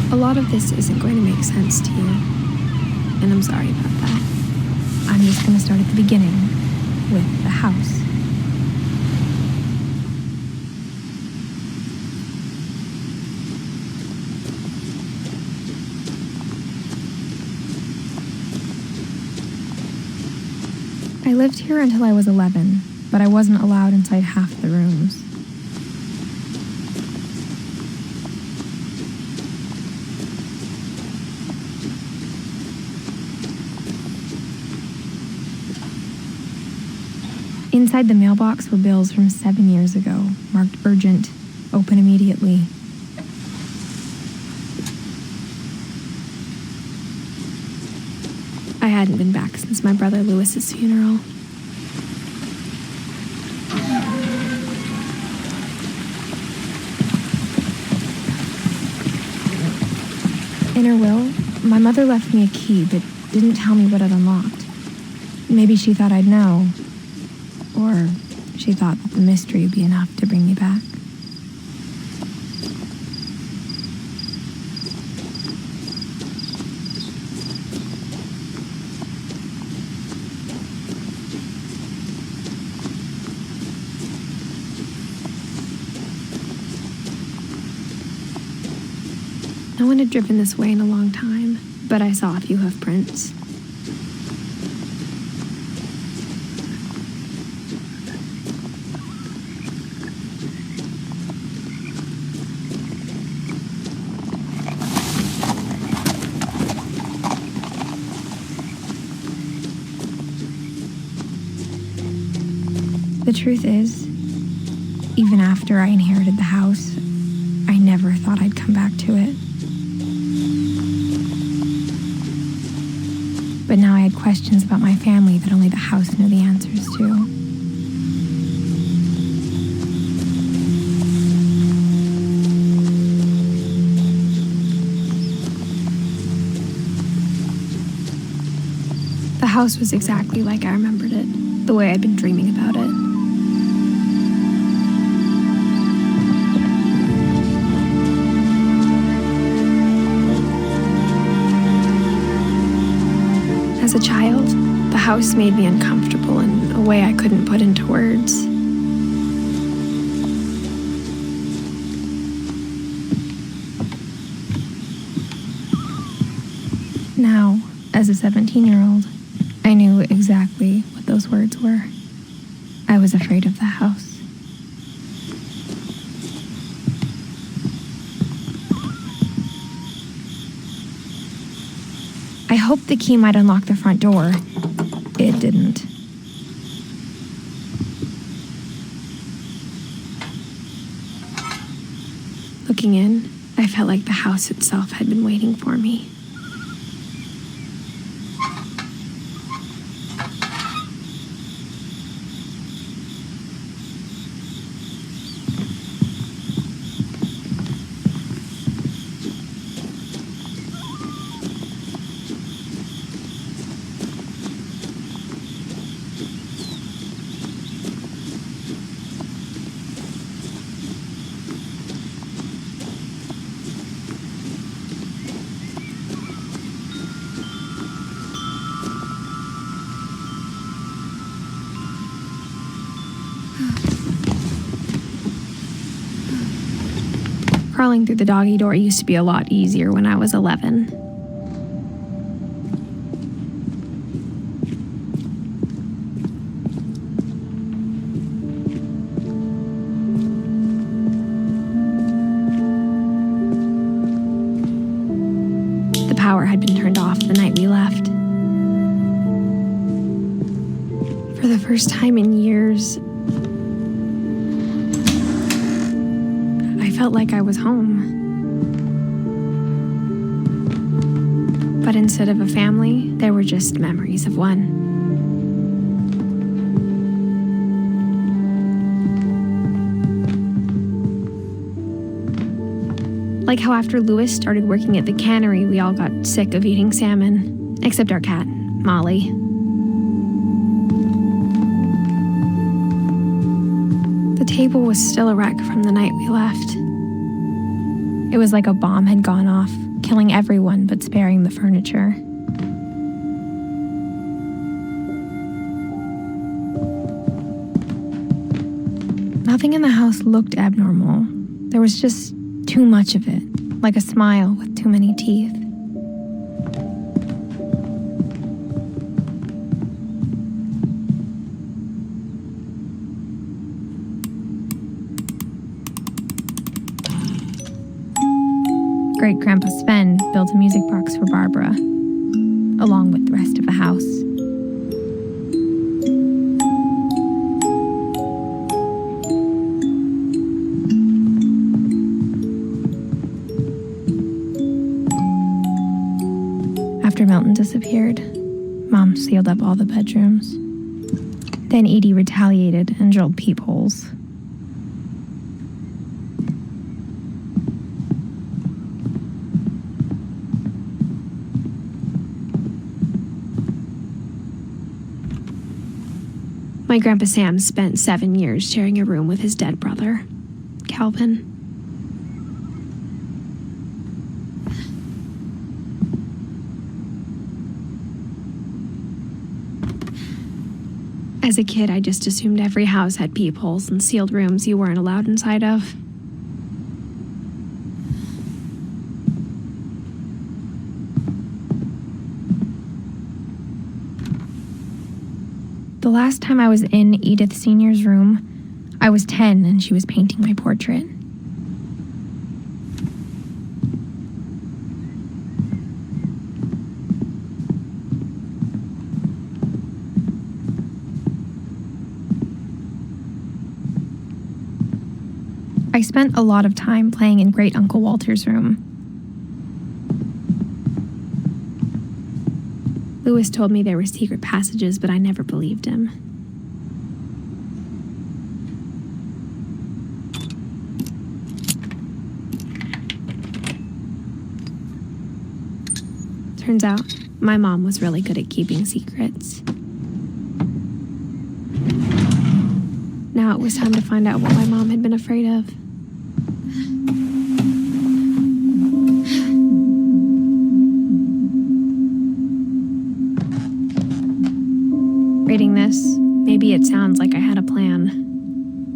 A lot of this isn't going to make sense to you, and I'm sorry about that. I'm just going to start at the beginning with the house. I lived here until I was 11, but I wasn't allowed inside half the rooms. Inside the mailbox were bills from 7 years ago, marked urgent, open immediately. I hadn't been back since my brother Lewis's funeral. In her will, my mother left me a key but didn't tell me what it unlocked. Maybe she thought I'd know. Or she thought that the mystery would be enough to bring me back. No one had driven this way in a long time, but I saw a few hoof prints. The truth is, even after I inherited the house, I never thought I'd come back to it. But now I had questions about my family that only the house knew the answers to. The house was exactly like I remembered it, the way I'd been dreaming about it. As a child, the house made me uncomfortable in a way I couldn't put into words. Now, as a 17-year-old, I knew exactly what those words were. I was afraid of the house. I hoped the key might unlock the front door. It didn't. Looking in, I felt like the house itself had been waiting for me. Crawling through the doggy door used to be a lot easier when I was 11. The power had been turned off the night we left. For the first time in years, I felt like I was home. But instead of a family, there were just memories of one. Like how after Louis started working at the cannery, we all got sick of eating salmon, except our cat, Molly. The table was still a wreck from the night we left. It was like a bomb had gone off, killing everyone but sparing the furniture. Nothing in the house looked abnormal. There was just too much of it, like a smile with too many teeth. Great-Grandpa Sven built a music box for Barbara, along with the rest of the house. After Milton disappeared, Mom sealed up all the bedrooms. Then Edie retaliated and drilled peepholes. My Grandpa Sam spent 7 years sharing a room with his dead brother, Calvin. As a kid, I just assumed every house had peepholes and sealed rooms you weren't allowed inside of. The last time I was in Edith Sr.'s room, I was 10 and she was painting my portrait. I spent a lot of time playing in Great Uncle Walter's room. Louis told me there were secret passages, but I never believed him. Turns out, my mom was really good at keeping secrets. Now it was time to find out what my mom had been afraid of. Reading this, maybe it sounds like I had a plan.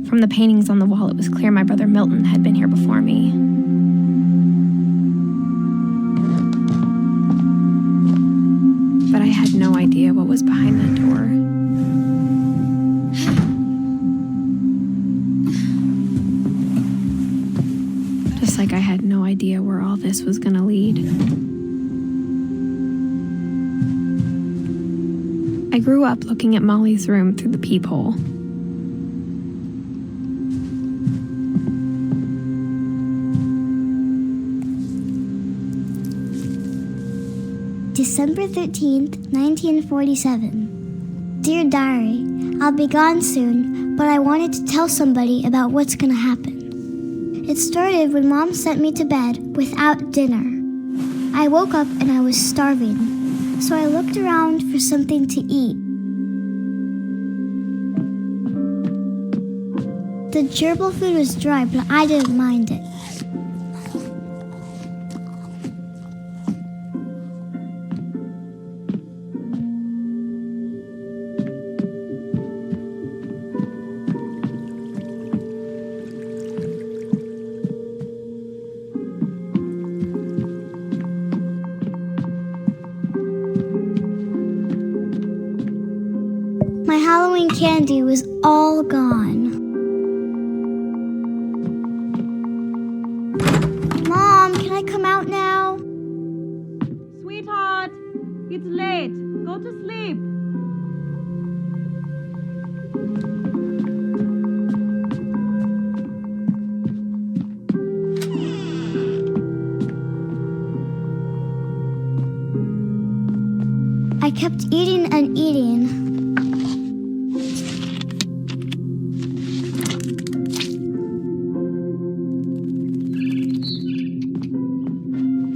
From the paintings on the wall, it was clear my brother Milton had been here before me. But I had no idea what was behind that door. Just like I had no idea where all this was gonna lead. I grew up looking at Molly's room through the peephole. December 13th, 1947. Dear Diary, I'll be gone soon, but I wanted to tell somebody about what's gonna happen. It started when Mom sent me to bed without dinner. I woke up and I was starving, so I looked around for something to eat. The gerbil food was dry, but I didn't mind it. Halloween candy was all gone. Mom, can I come out now? Sweetheart, it's late. Go to sleep. I kept eating and eating.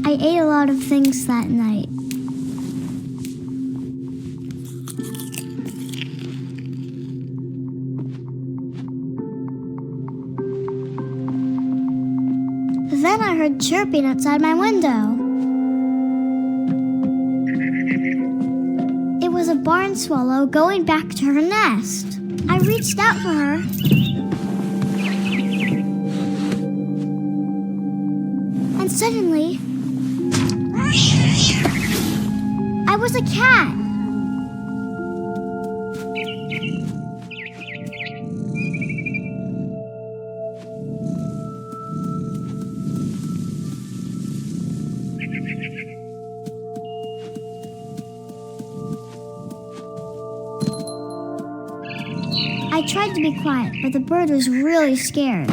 I ate a lot of things that night. Then I heard chirping outside my window. It was a barn swallow going back to her nest. I reached out for her. And suddenly, I was a cat. I tried to be quiet, but the bird was really scared.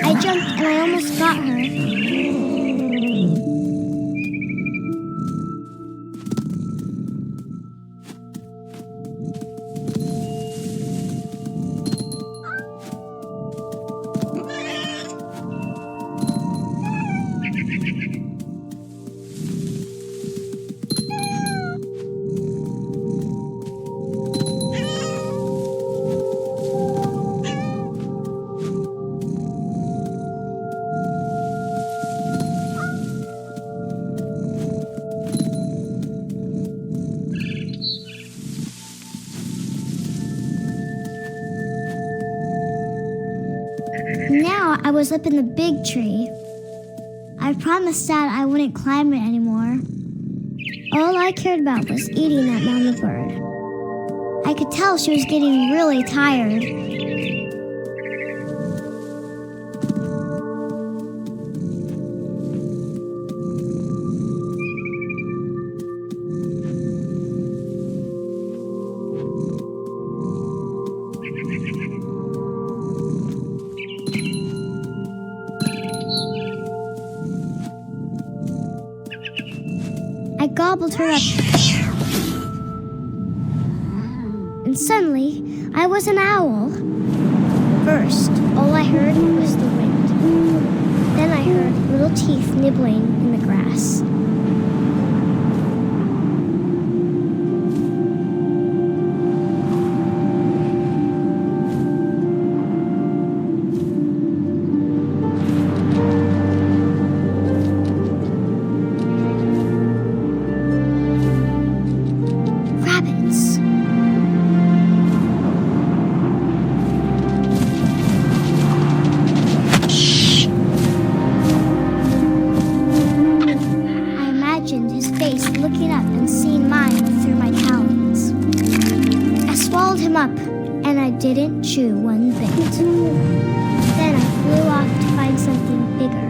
I jumped and I almost got her. Now I was up in the big tree. I promised Dad I wouldn't climb it anymore. All I cared about was eating that mama bird. I could tell she was getting really tired. I gobbled her up. And suddenly, I was an owl. First, all I heard was the wind. Then I heard little teeth nibbling in the grass. Looking up and seeing mine through my talons. I swallowed him up, and I didn't chew one bit. Then I flew off to find something bigger.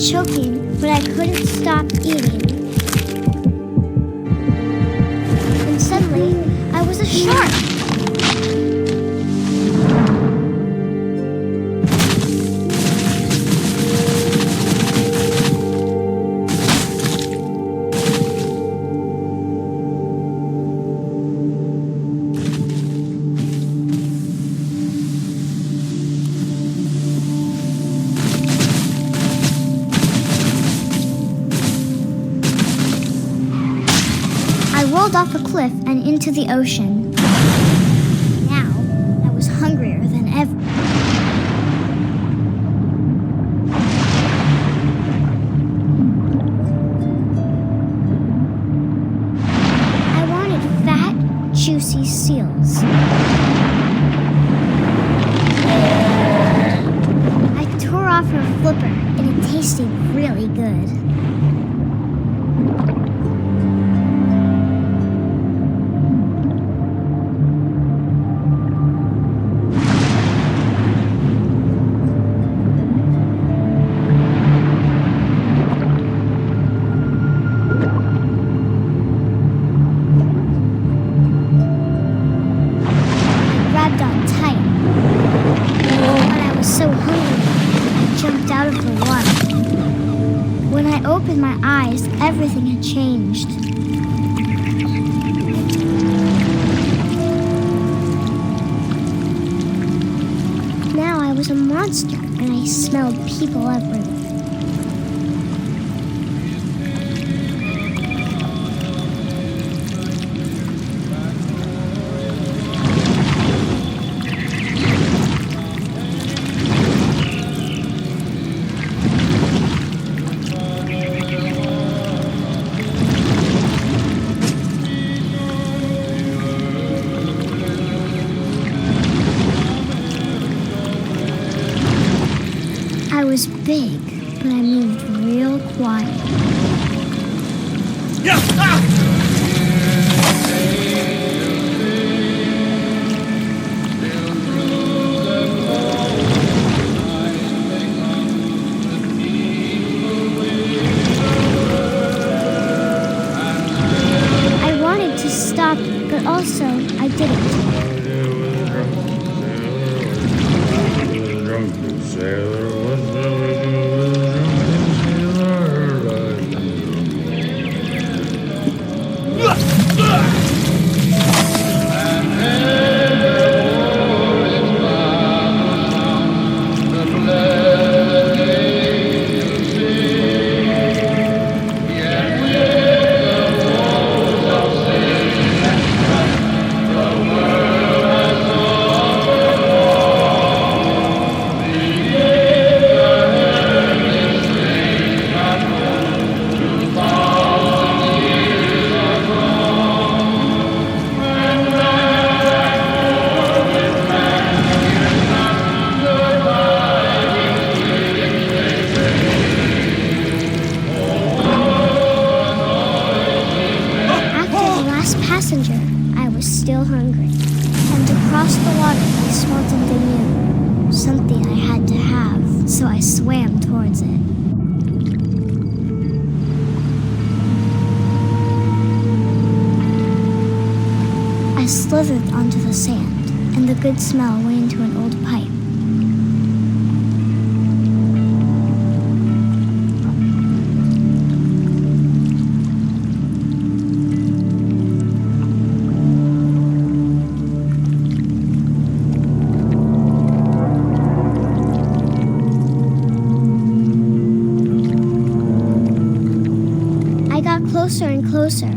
choking, but I couldn't stop eating. And suddenly, I was a shark. Off a cliff and into the ocean. Now, I was hungrier than ever. I wanted fat, juicy seals. I tore off her flipper, and it tasted really good. Everything had changed. Now I was a monster, and I smelled people everywhere. I was big, but I moved real quiet. I wanted to stop, but also I didn't. I was still hungry, and across the water I smelled something new, something I had to have, so I swam towards it. I slithered onto the sand, and the good smell went into an old pipe. Closer and closer.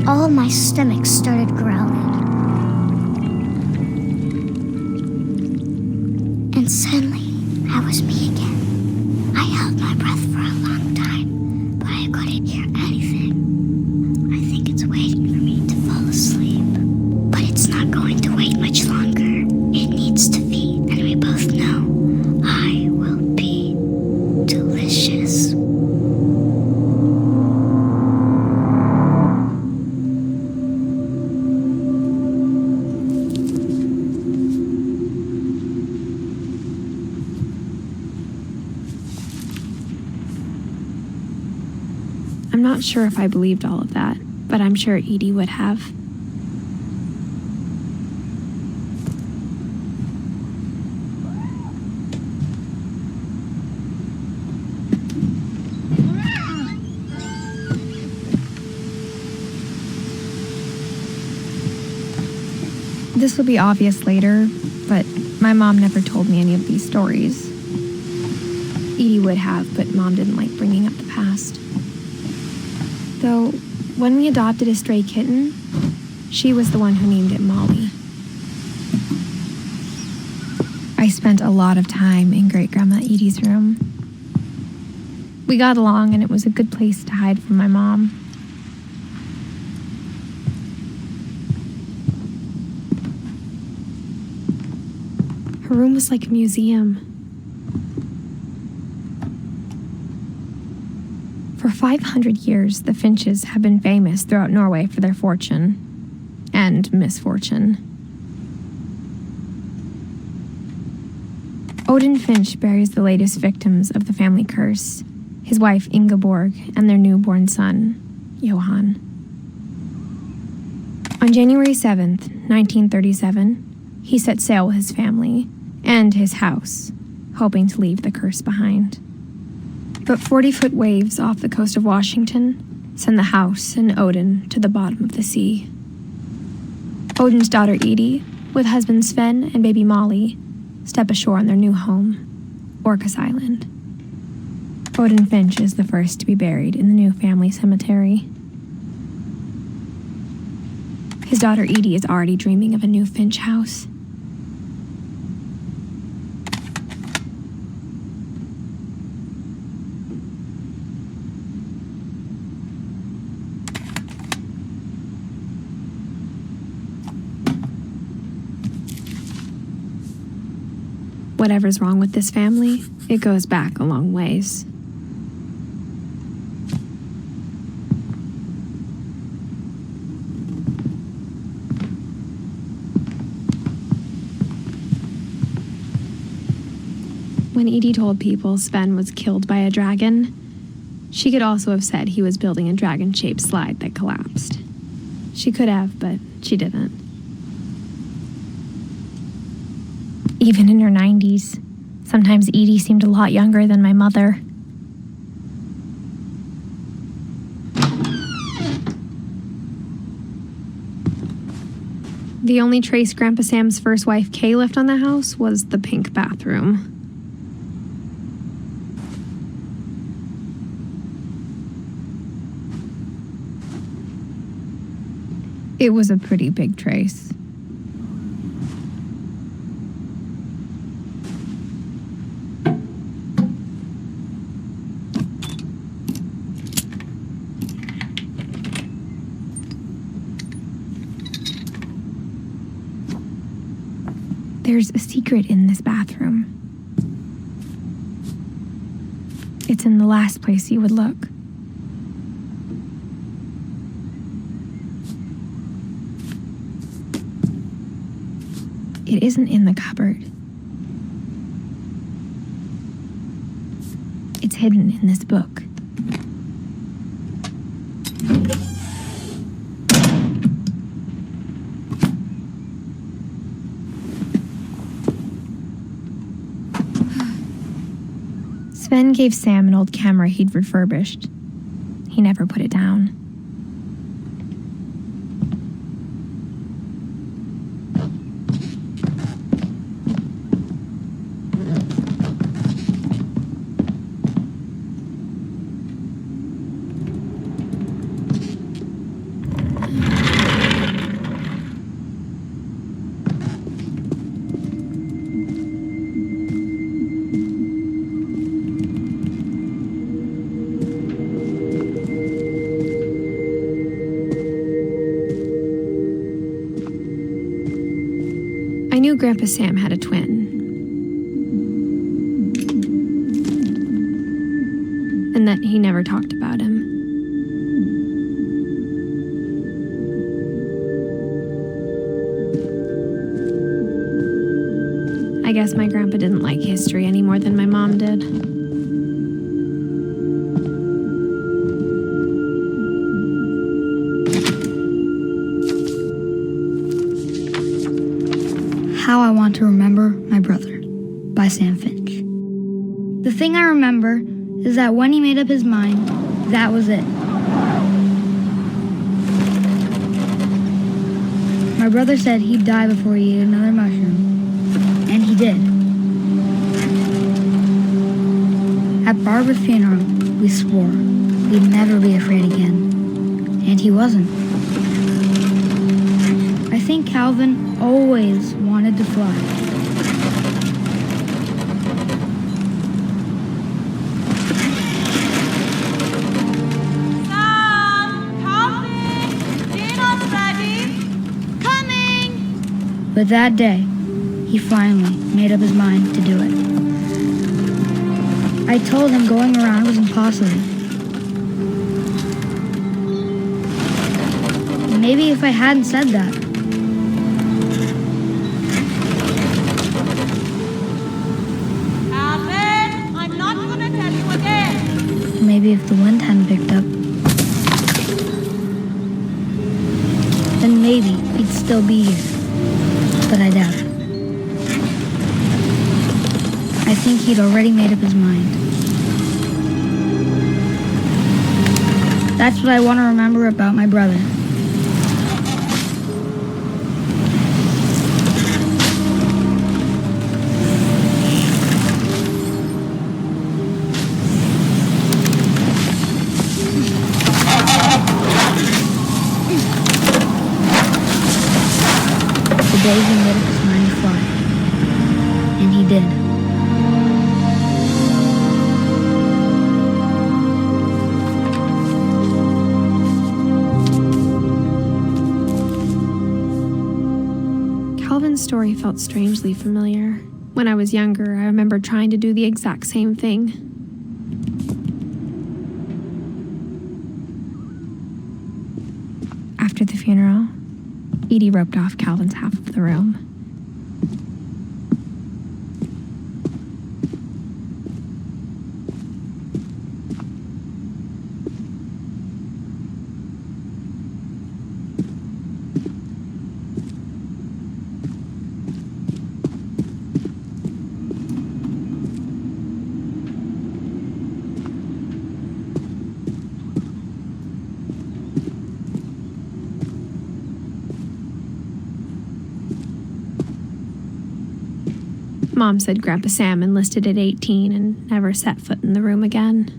All my stomach started growling. And suddenly, I was me again. I held my breath for a long time, but I couldn't hear anything. I think it's waiting for me to fall asleep. But it's not going to wait much longer. It needs to feed, and we both know I will be not sure if I believed all of that, but I'm sure Edie would have. This will be obvious later, but my mom never told me any of these stories. Edie would have, but Mom didn't like bringing up the past. Though, when we adopted a stray kitten, she was the one who named it Molly. I spent a lot of time in Great-Grandma Edie's room. We got along, and it was a good place to hide from my mom. Her room was like a museum. For 500 years, the Finches have been famous throughout Norway for their fortune and misfortune. Odin Finch buries the latest victims of the family curse, his wife Ingeborg and their newborn son, Johan. On January 7th, 1937, he set sail with his family and his house, hoping to leave the curse behind. But 40-foot waves off the coast of Washington send the house and Odin to the bottom of the sea. Odin's daughter Edie, with husband Sven and baby Molly, step ashore on their new home, Orcas Island. Odin Finch is the first to be buried in the new family cemetery. His daughter Edie is already dreaming of a new Finch house. Whatever's wrong with this family, it goes back a long ways. When Edie told people Sven was killed by a dragon, she could also have said he was building a dragon-shaped slide that collapsed. She could have, but she didn't. Even in her 90s, sometimes Edie seemed a lot younger than my mother. The only trace Grandpa Sam's first wife Kay left on the house was the pink bathroom. It was a pretty big trace. There's a secret in this bathroom. It's in the last place you would look. It isn't in the cupboard. It's hidden in this book. Sven gave Sam an old camera he'd refurbished. He never put it down. I knew Grandpa Sam had a twin. And that he never talked about him. I guess my grandpa didn't like history any more than my mom did. How I Want to Remember My Brother by Sam Finch. The thing I remember is that when he made up his mind, that was it. My brother said he'd die before he ate another mushroom, and he did. At Barbara's funeral, we swore we'd never be afraid again, and he wasn't. I think Calvin always wanted to fly. Sam, Calvin, dinner's ready. Coming! But that day, he finally made up his mind to do it. I told him going around was impossible. Maybe if I hadn't said that. Calvin, I'm not gonna tell you again. Maybe if the wind hadn't picked up, then maybe he'd still be here. But I doubt it. I think he'd already made up his mind. That's what I want to remember about my brother. The day he made up his mind to fly. And he did. Calvin's story felt strangely familiar. When I was younger, I remember trying to do the exact same thing. After the funeral, Edie roped off Calvin's half of the room. Mom said Grandpa Sam enlisted at 18 and never set foot in the room again.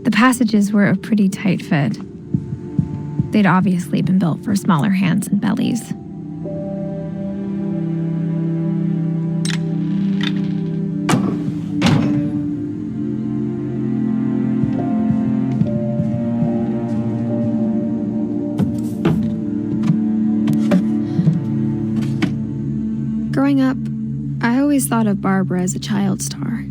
The passages were a pretty tight fit. They'd obviously been built for smaller hands and bellies. Growing up, I always thought of Barbara as a child star.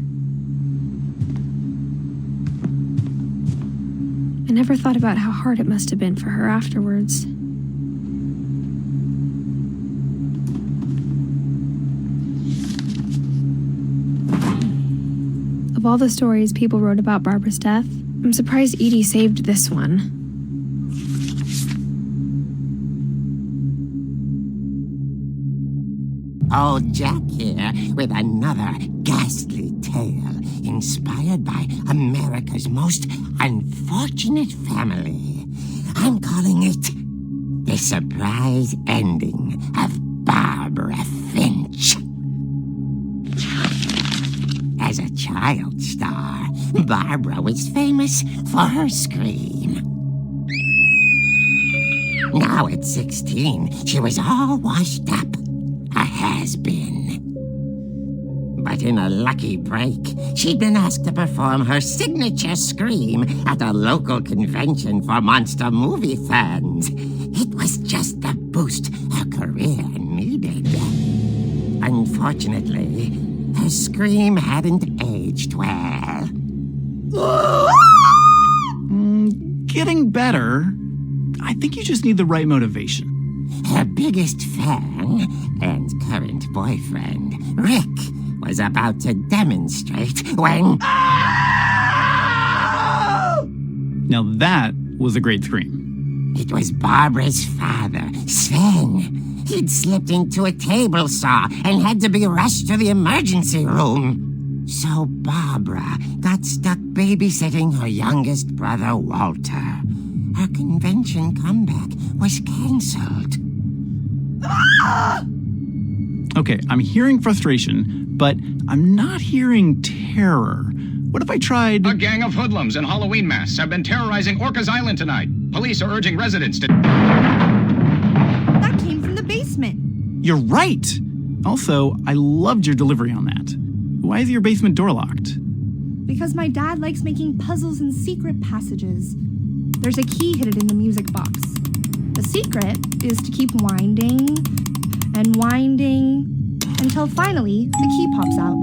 I never thought about how hard it must have been for her afterwards. Of all the stories people wrote about Barbara's death, I'm surprised Edie saved this one. Old Jack here with another ghastly tale inspired by America's most unfortunate family. I'm calling it The Surprise Ending of Barbara Finch. As a child star, Barbara was famous for her scream. Now at 16, she was all washed up. A has been. But in a lucky break, she'd been asked to perform her signature scream at a local convention for monster movie fans. It was just the boost her career needed. Unfortunately, her scream hadn't aged well. Getting better. I think you just need the right motivation. Her biggest fan and current boyfriend, Rick, was about to demonstrate when... Now that was a great scream. It was Barbara's father, Sven. He'd slipped into a table saw and had to be rushed to the emergency room. So Barbara got stuck babysitting her youngest brother, Walter. Her convention comeback was cancelled. Okay, I'm hearing frustration, but I'm not hearing terror. What if I tried... A gang of hoodlums in Halloween masks have been terrorizing Orcas Island tonight. Police are urging residents to... That came from the basement. You're right! Also, I loved your delivery on that. Why is your basement door locked? Because my dad likes making puzzles and secret passages. There's a key hidden in the music box. The secret is to keep winding and winding until finally the key pops out.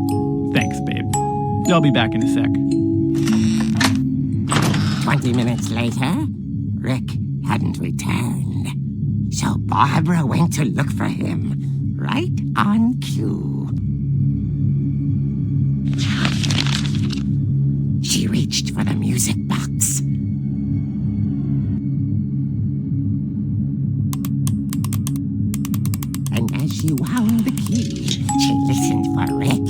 Thanks, babe. I'll be back in a sec. 20 minutes later, Rick hadn't returned. So Barbara went to look for him, right on cue. She reached for the music box. And as she wound the key, she listened for Rick,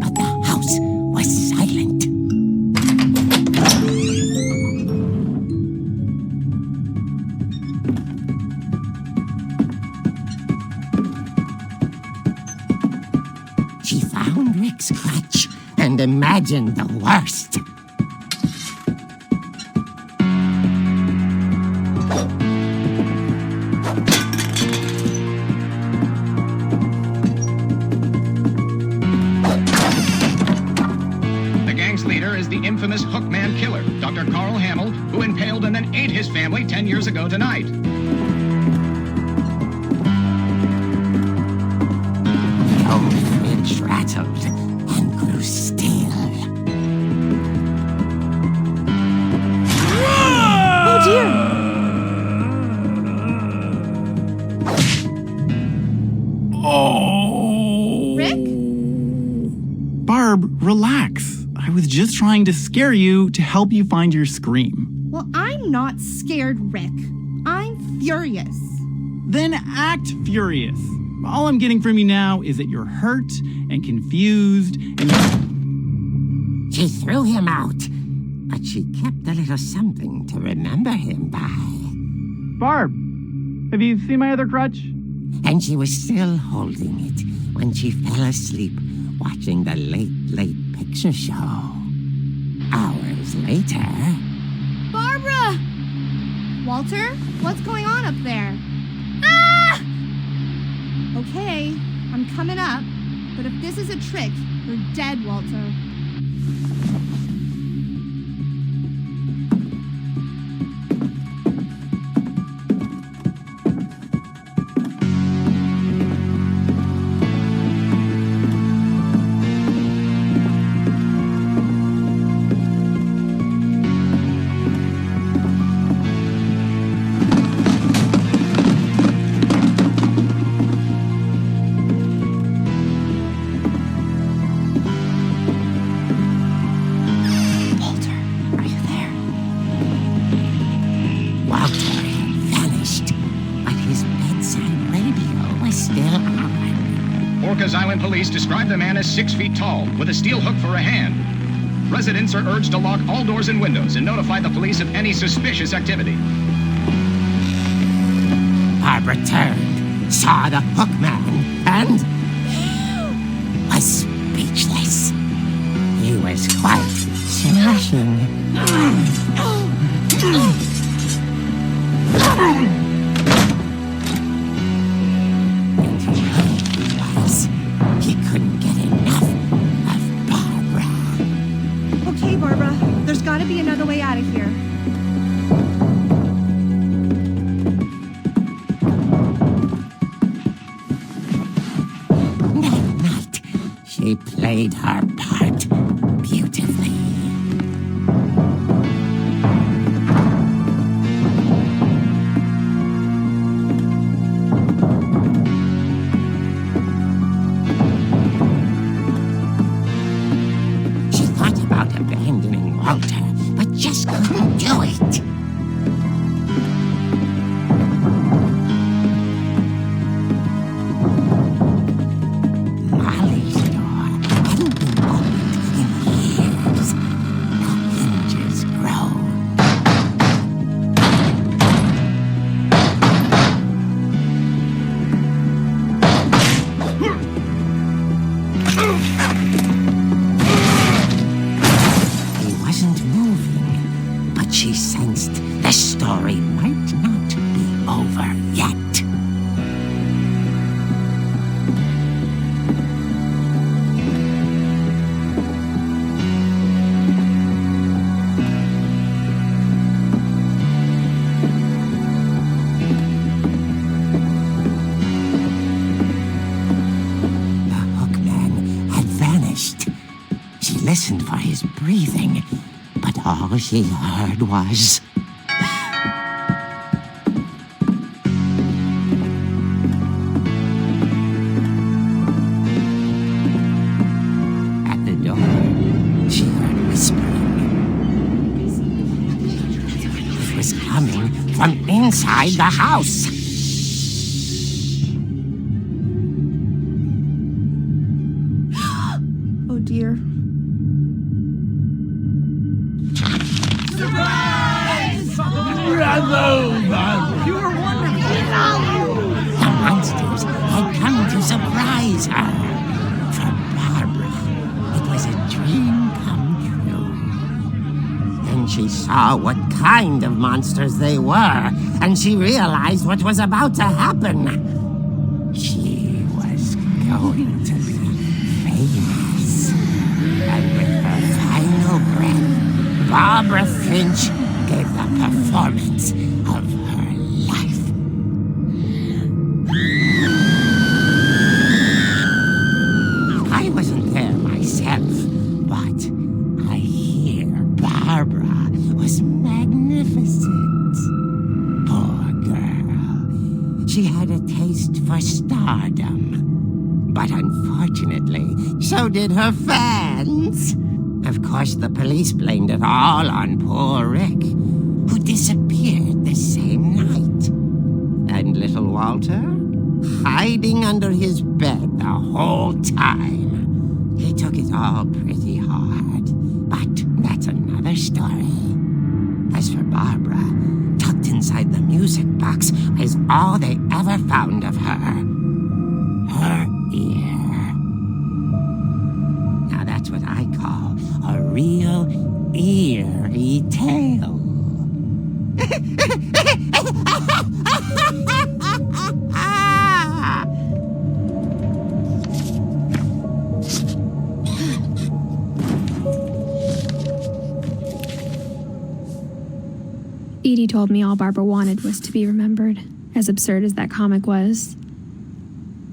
but the house was silent. She found Rick's crutch and imagined the worst. Infamous Hookman killer, Dr. Carl Hamill, who impaled and then ate his family 10 years ago tonight. The old fridge rattled and grew still. Oh dear! Oh! Rick? Barb, relax. I was just trying to scare you to help you find your scream. Well, I'm not scared, Rick. I'm furious. Then act furious. All I'm getting from you now is that you're hurt and confused and... She threw him out, but she kept a little something to remember him by. Barb, have you seen my other crutch? And she was still holding it when she fell asleep watching the late picture show. Hours later... Barbara! Walter, what's going on up there? Ah! Okay, I'm coming up, but if this is a trick, you're dead, Walter. Island police describe the man as 6 feet tall, with a steel hook for a hand. Residents are urged to lock all doors and windows and notify the police of any suspicious activity. Barbara turned, saw the hook man, and was speechless. He was quite smashing. And he was She played her part beautifully. She thought about abandoning Walter, but just couldn't do it. She sensed the story might not be over yet. The hookman had vanished. She listened for his breathing, but all she heard was... At the door, she heard whispering. It was coming from inside the house. Oh dear. The monsters had come to surprise her. For Barbara, it was a dream come true. Then she saw what kind of monsters they were, and she realized what was about to happen. She was going to be famous. And with her final breath, Barbara Finch gave the performance of her life. I wasn't there myself, but I hear Barbara was magnificent. Poor girl. She had a taste for stardom. But unfortunately, so did her fans. Of course, the police blamed it all on poor Rick, who disappeared the same night. And little Walter, hiding under his bed the whole time. He took it all pretty hard, but that's another story. As for Barbara, tucked inside the music box is all they ever found of her. Her ear. Now that's what I call a real eerie tale. Edie told me all Barbara wanted was to be remembered, as absurd as that comic was.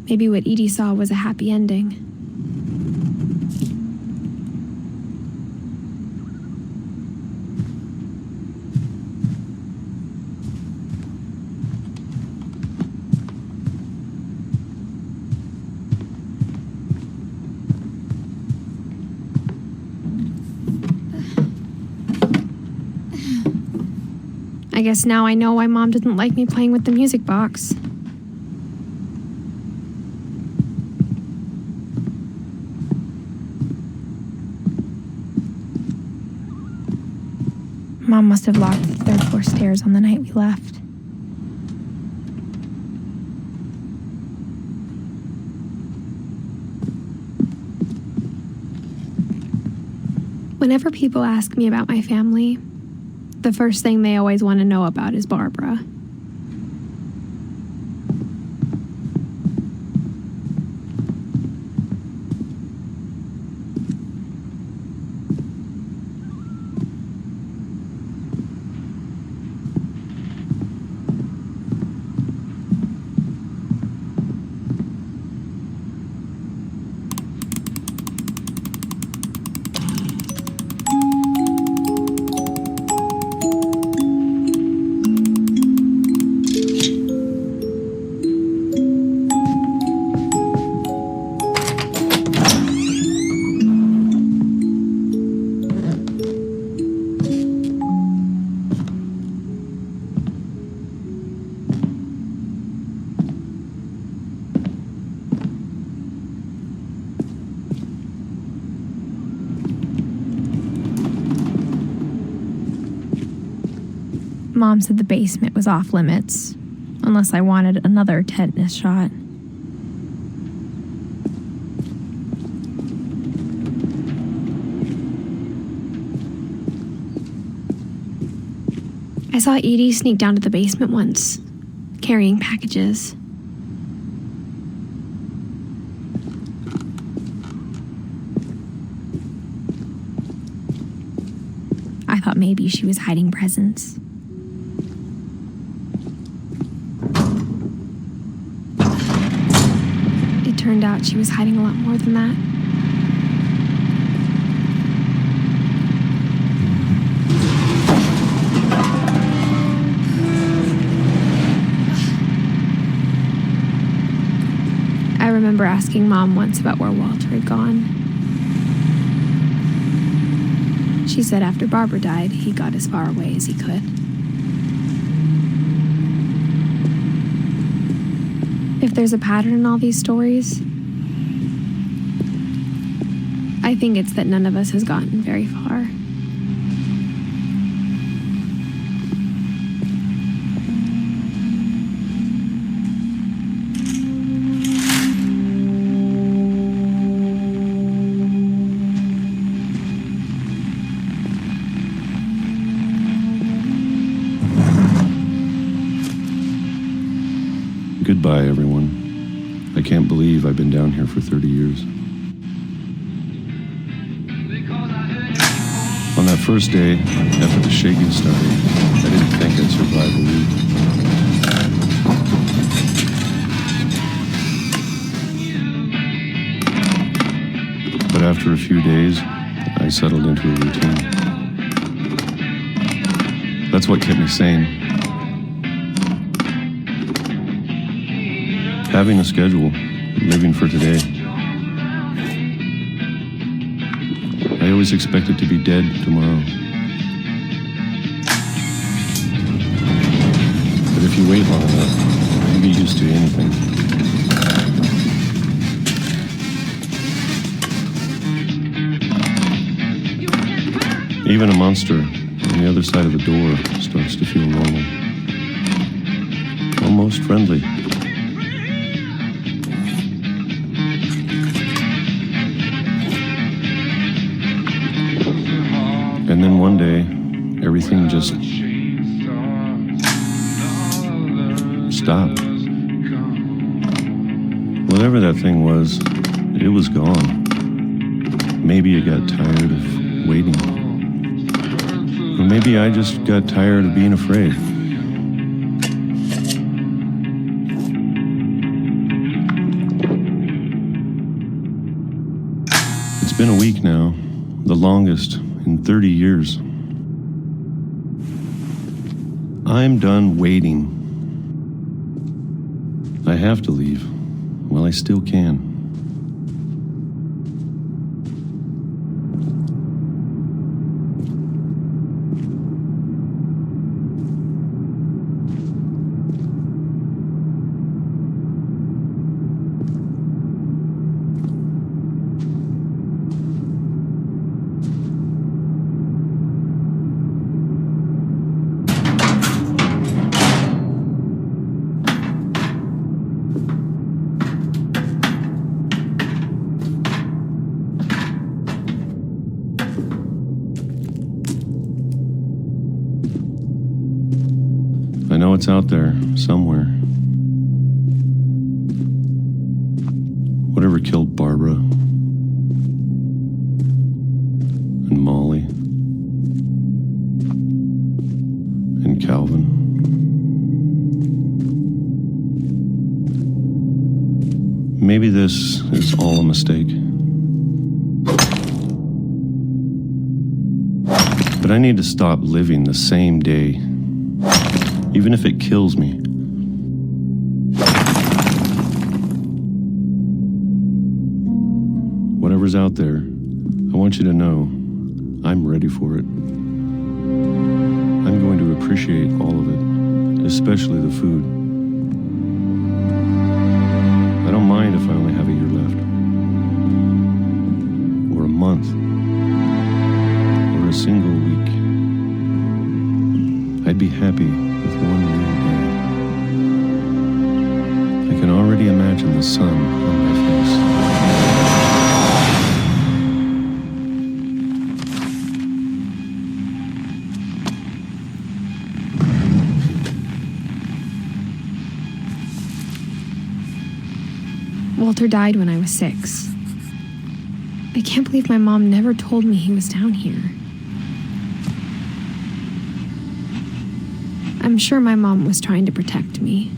Maybe what Edie saw was a happy ending. I guess now I know why Mom didn't like me playing with the music box. Mom must have locked the third floor stairs on the night we left. Whenever people ask me about my family, the first thing they always want to know about is Barbara. Mom said the basement was off limits, unless I wanted another tetanus shot. I saw Edie sneak down to the basement once, carrying packages. I thought maybe she was hiding presents. It turned out she was hiding a lot more than that. I remember asking Mom once about where Walter had gone. She said after Barbara died, he got as far away as he could. If there's a pattern in all these stories, I think it's that none of us has gotten very far. Goodbye, everyone. I can't believe I've been down here for 30 years. On that first day, after the shaking started, I didn't think I'd survive a week. But after a few days, I settled into a routine. That's what kept me sane. Having a schedule, living for today. I always expected to be dead tomorrow. But if you wait long enough, you get used to anything. Even a monster on the other side of the door starts to feel normal. Almost friendly. And then one day, everything just stopped. Whatever that thing was, it was gone. Maybe it got tired of waiting. Or maybe I just got tired of being afraid. It's been a week now, the longest in 30 years. I'm done waiting. I have to leave while I still can. I know it's out there, somewhere. Whatever killed Barbara and Molly and Calvin. Maybe this is all a mistake. But I need to stop living the same day. Even if it kills me. Whatever's out there, I want you to know I'm ready for it. I'm going to appreciate all of it, especially the food. I don't mind if I only have a year left. Or a month. Or a single week. I'd be happy the sun on my face. Walter died when I was 6. I can't believe my mom never told me he was down here. I'm sure my mom was trying to protect me.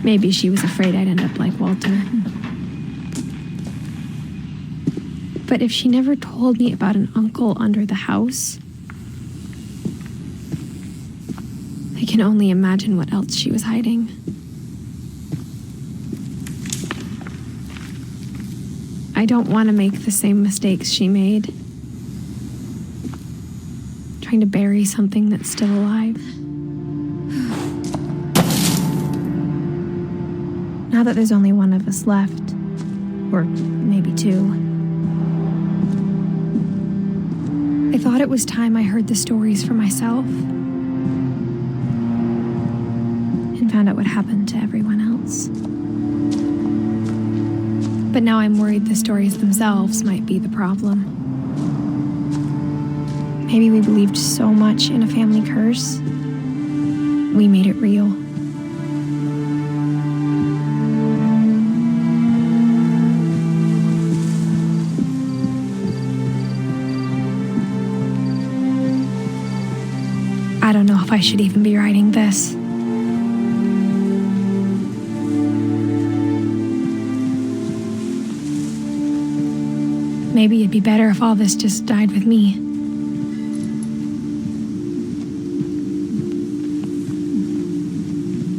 Maybe she was afraid I'd end up like Walter. But if she never told me about an uncle under the house, I can only imagine what else she was hiding. I don't want to make the same mistakes she made, trying to bury something that's still alive. Now that there's only one of us left, or maybe 2, I thought it was time I heard the stories for myself and found out what happened to everyone else. But now I'm worried the stories themselves might be the problem. Maybe we believed so much in a family curse, we made it real. I don't know if I should even be writing this. Maybe it'd be better if all this just died with me.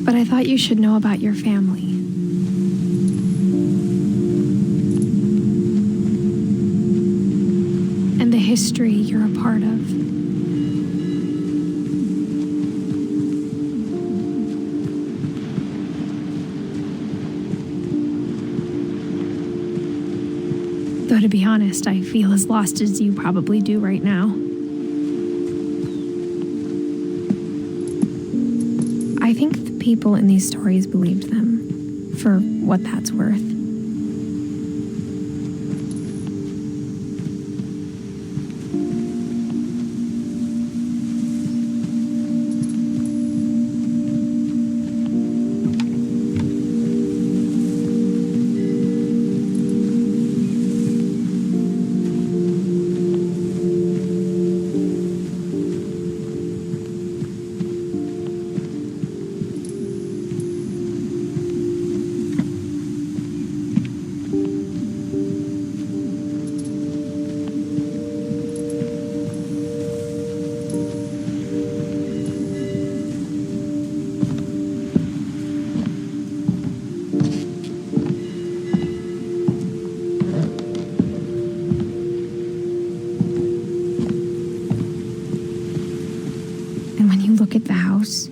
But I thought you should know about your family. And the history you're a part of. Though to be honest, I feel as lost as you probably do right now. I think the people in these stories believed them, for what that's worth. Look at the house.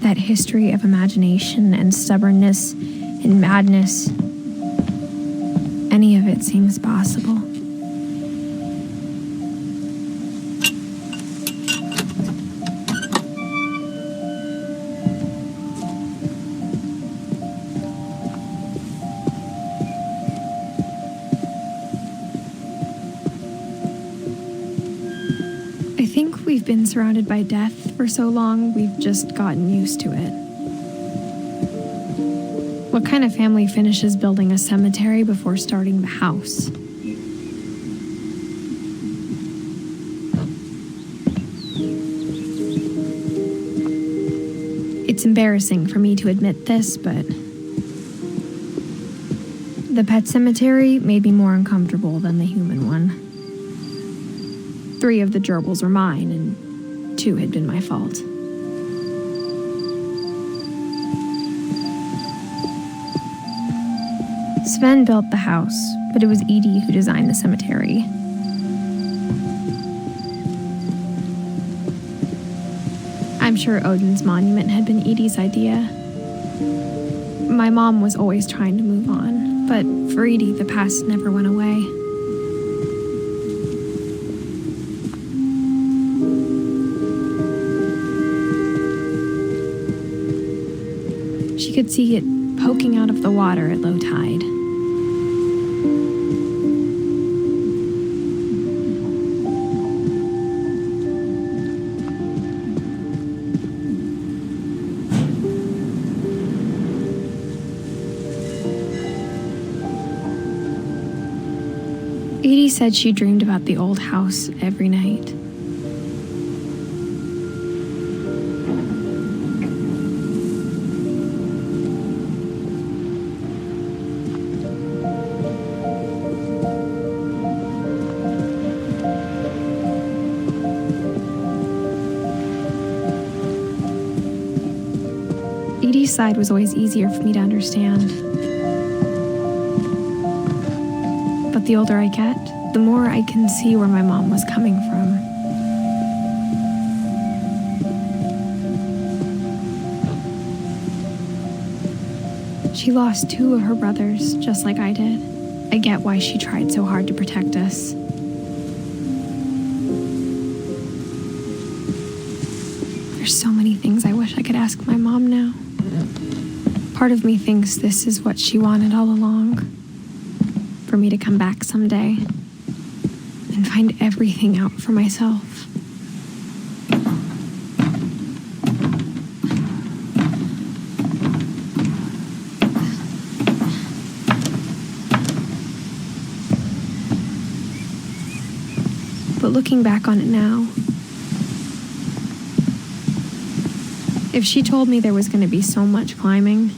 That history of imagination and stubbornness and madness. Any of it seems possible. I think we've been surrounded by death for so long, we've just gotten used to it. What kind of family finishes building a cemetery before starting the house? It's embarrassing for me to admit this, but the pet cemetery made me more uncomfortable than the human one. 3 of the gerbils were mine, and 2 had been my fault. Sven built the house, but it was Edie who designed the cemetery. I'm sure Odin's monument had been Edie's idea. My mom was always trying to move on, but for Edie, the past never went away. She could see it poking out of the water at low tide. Edie said she dreamed about the old house every night. Edie's side was always easier for me to understand. But the older I get, the more I can see where my mom was coming from. She lost 2 of her brothers, just like I did. I get why she tried so hard to protect us. There's so many things I wish I could ask my mom now. Part of me thinks this is what she wanted all along. For me to come back someday and find everything out for myself. But looking back on it now, if she told me there was going to be so much climbing,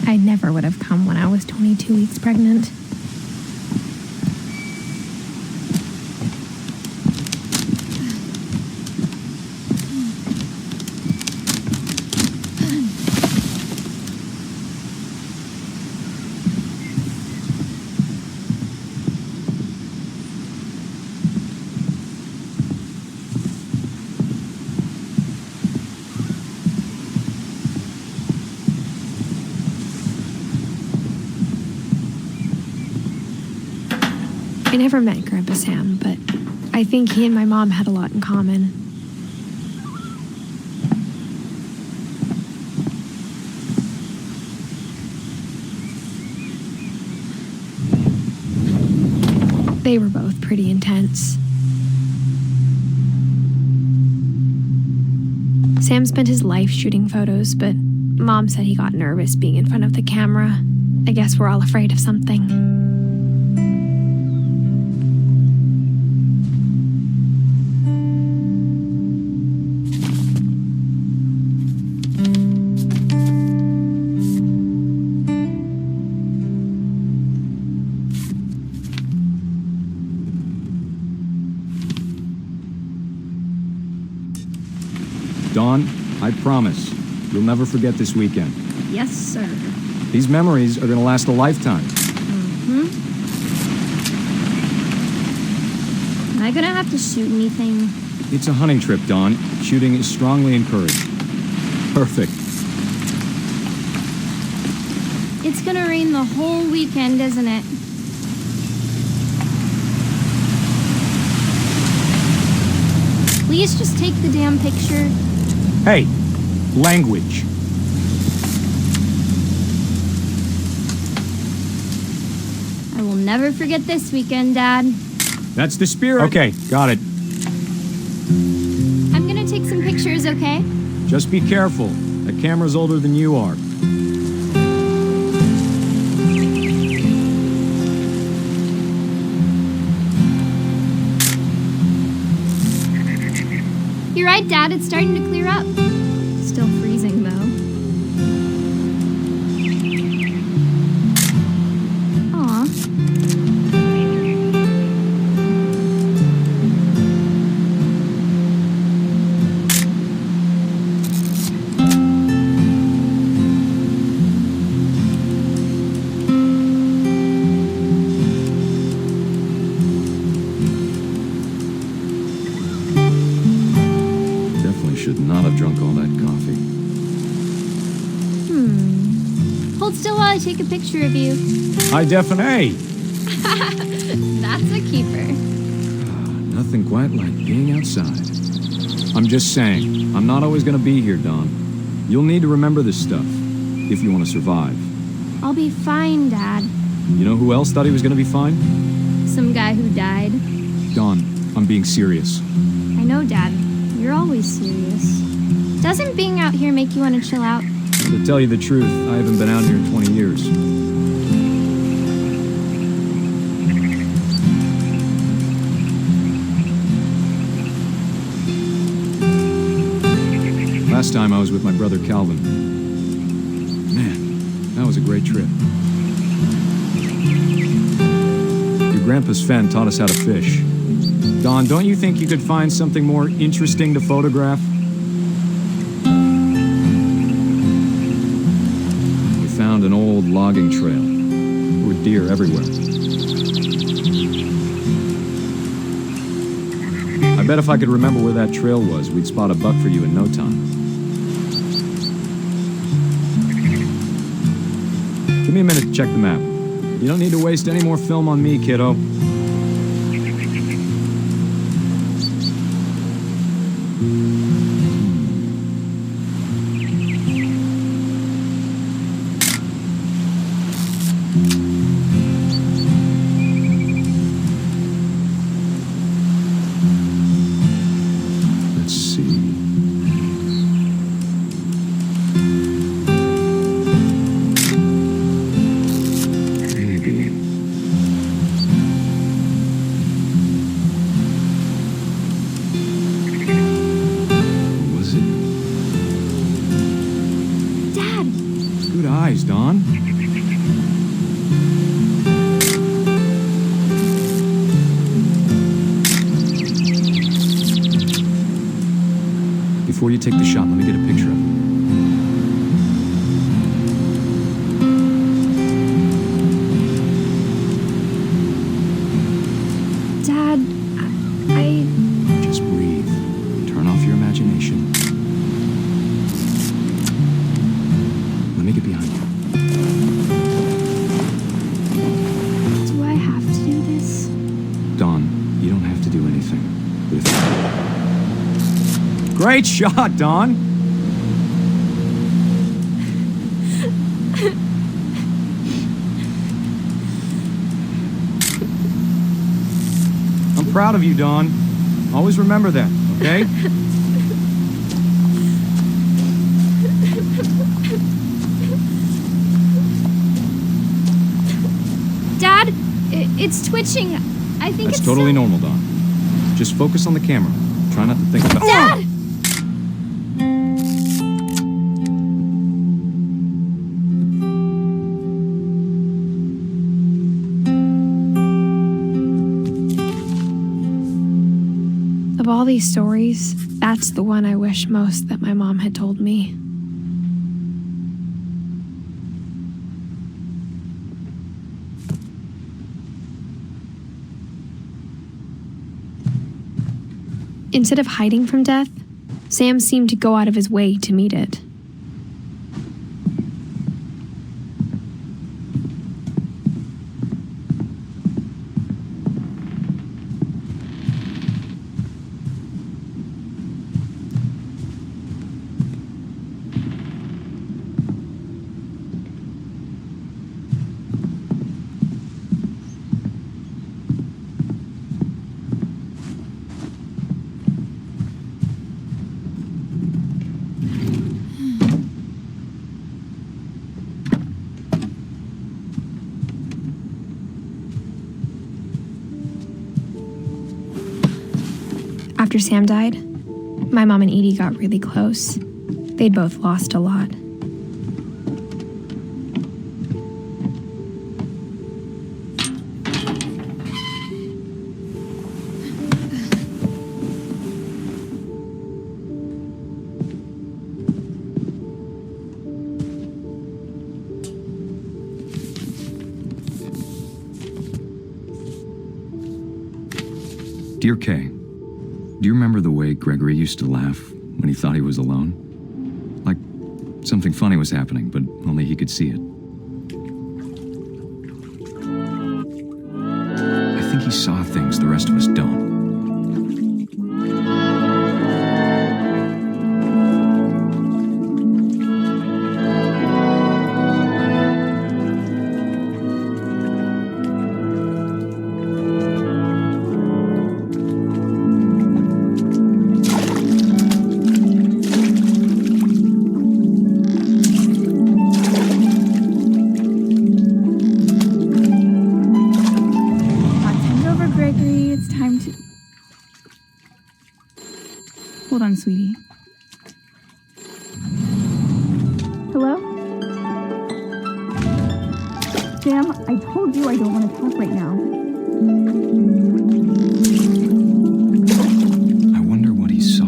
I never would have come when I was 22 weeks pregnant. I never met Grandpa Sam, but I think he and my mom had a lot in common. They were both pretty intense. Sam spent his life shooting photos, but Mom said he got nervous being in front of the camera. I guess we're all afraid of something. Dawn, I promise, you'll never forget this weekend. Yes, sir. These memories are gonna last a lifetime. Am I gonna have to shoot anything? It's a hunting trip, Dawn. Shooting is strongly encouraged. Perfect. It's gonna rain the whole weekend, isn't it? Please just take the damn picture. Hey, language. I will never forget this weekend, Dad. That's the spirit. Okay, got it. I'm gonna take some pictures, okay? Just be careful. That camera's older than you are. You're right, Dad. It's starting to clear up. Still freezing, though. Aw. still while I take a picture of you. High def and A. That's a keeper. Nothing quite like being outside. I'm just saying, I'm not always gonna be here, Dawn. You'll need to remember this stuff, if you want to survive. I'll be fine, Dad. You know who else thought he was gonna be fine? Some guy who died. Dawn, I'm being serious. I know, Dad. You're always serious. Doesn't being out here make you want to chill out? To tell you the truth, I haven't been out here in 20 years. Last time I was with my brother Calvin. Man, that was a great trip. Your grandpa Sven taught us how to fish. Dawn, don't you think you could find something more interesting to photograph? We found an old logging trail. There were deer everywhere. I bet if I could remember where that trail was, we'd spot a buck for you in no time. Give me a minute to check the map. You don't need to waste any more film on me, kiddo. Let's see. Dawn. Before you take the shot, let me get a picture of it. Dad, I... Just breathe. Turn off your imagination. Let me get behind you. Dawn, you don't have to do anything. But if... Great shot, Dawn! I'm proud of you, Dawn. Always remember that, okay? Dad, it's twitching. I think That's totally normal, Dawn. Just focus on the camera. Try not to think about... Dad! Of all these stories, that's the one I wish most that my mom had told me. Instead of hiding from death, Sam seemed to go out of his way to meet it. After Sam died, my mom and Edie got really close. They'd both lost a lot. Dear Kay, do you remember the way Gregory used to laugh when he thought he was alone? Like something funny was happening, but only he could see it. he saw things the rest of us don't. Hold on, sweetie. Hello? Sam, I told you I don't want to talk right now. I wonder what he saw.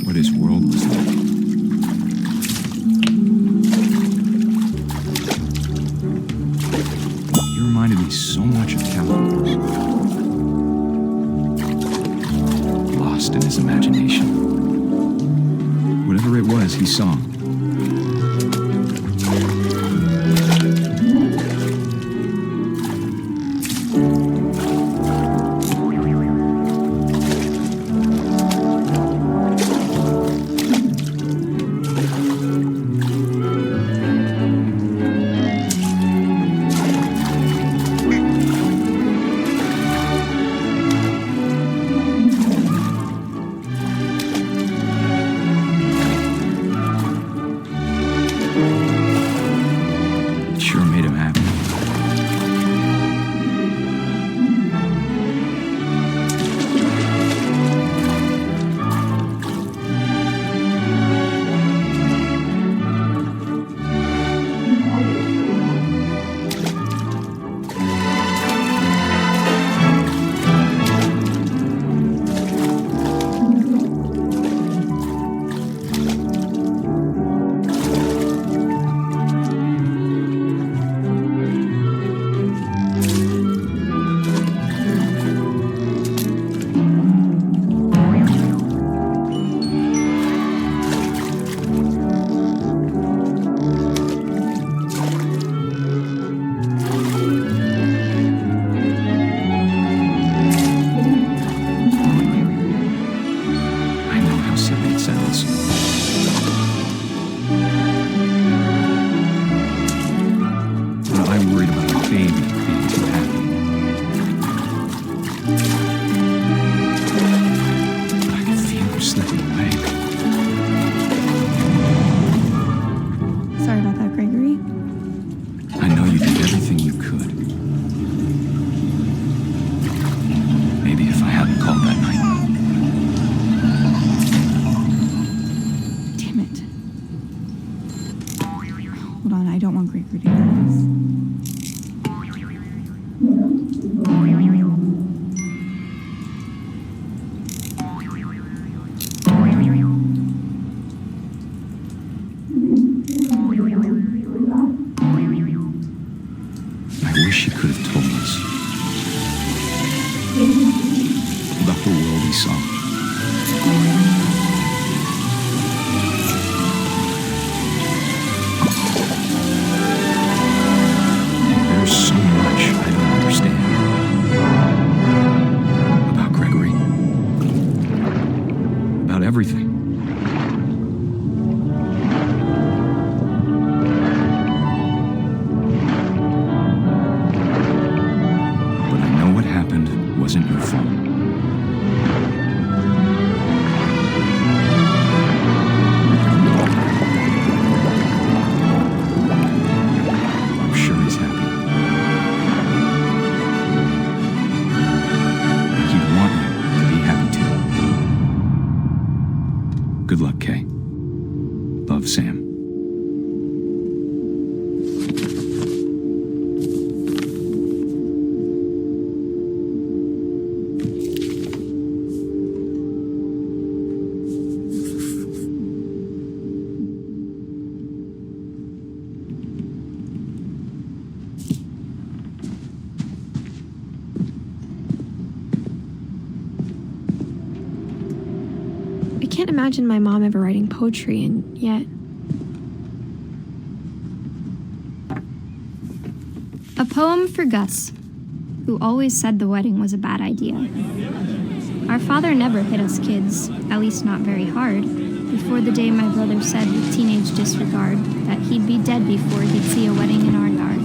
What his world was like. He reminded me so much of Calvin. Lost in his imagination. Whatever it was he saw. Sure made him happy. I know how silly it sounds. But I worried about a baby being too happy. But I could feel him slipping away. Sorry about that, Gregory. I know you did everything you could. Maybe if I hadn't called that night. Damn it. Hold on, I don't want Gregory to hear this. I wish he could have told us about the world he saw. There's so much I don't understand about Gregory, about everything. But I know what happened wasn't your fault. I'm sure he's happy. And he'd want you to be happy too. Good luck, Kay. Love, Sam. I can't imagine my mom ever writing poetry, and yet... A poem for Gus, who always said the wedding was a bad idea. Our father never hit us kids, at least not very hard, before the day my brother said with teenage disregard that he'd be dead before he'd see a wedding in our yard.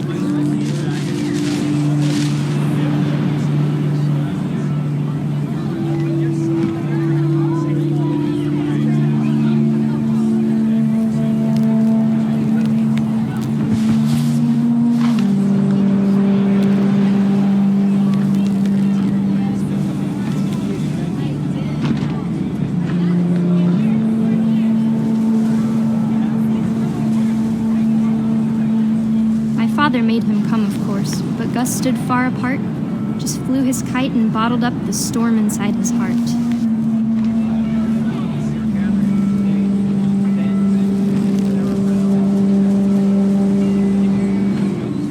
Father made him come, of course, but Gus stood far apart, just flew his kite and bottled up the storm inside his heart.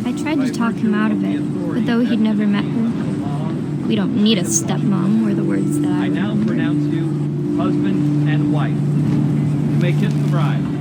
I tried to talk him out of it, but though he'd never met her, we don't need a stepmom, were the words that I now pronounce you husband and wife. You may kiss the bride.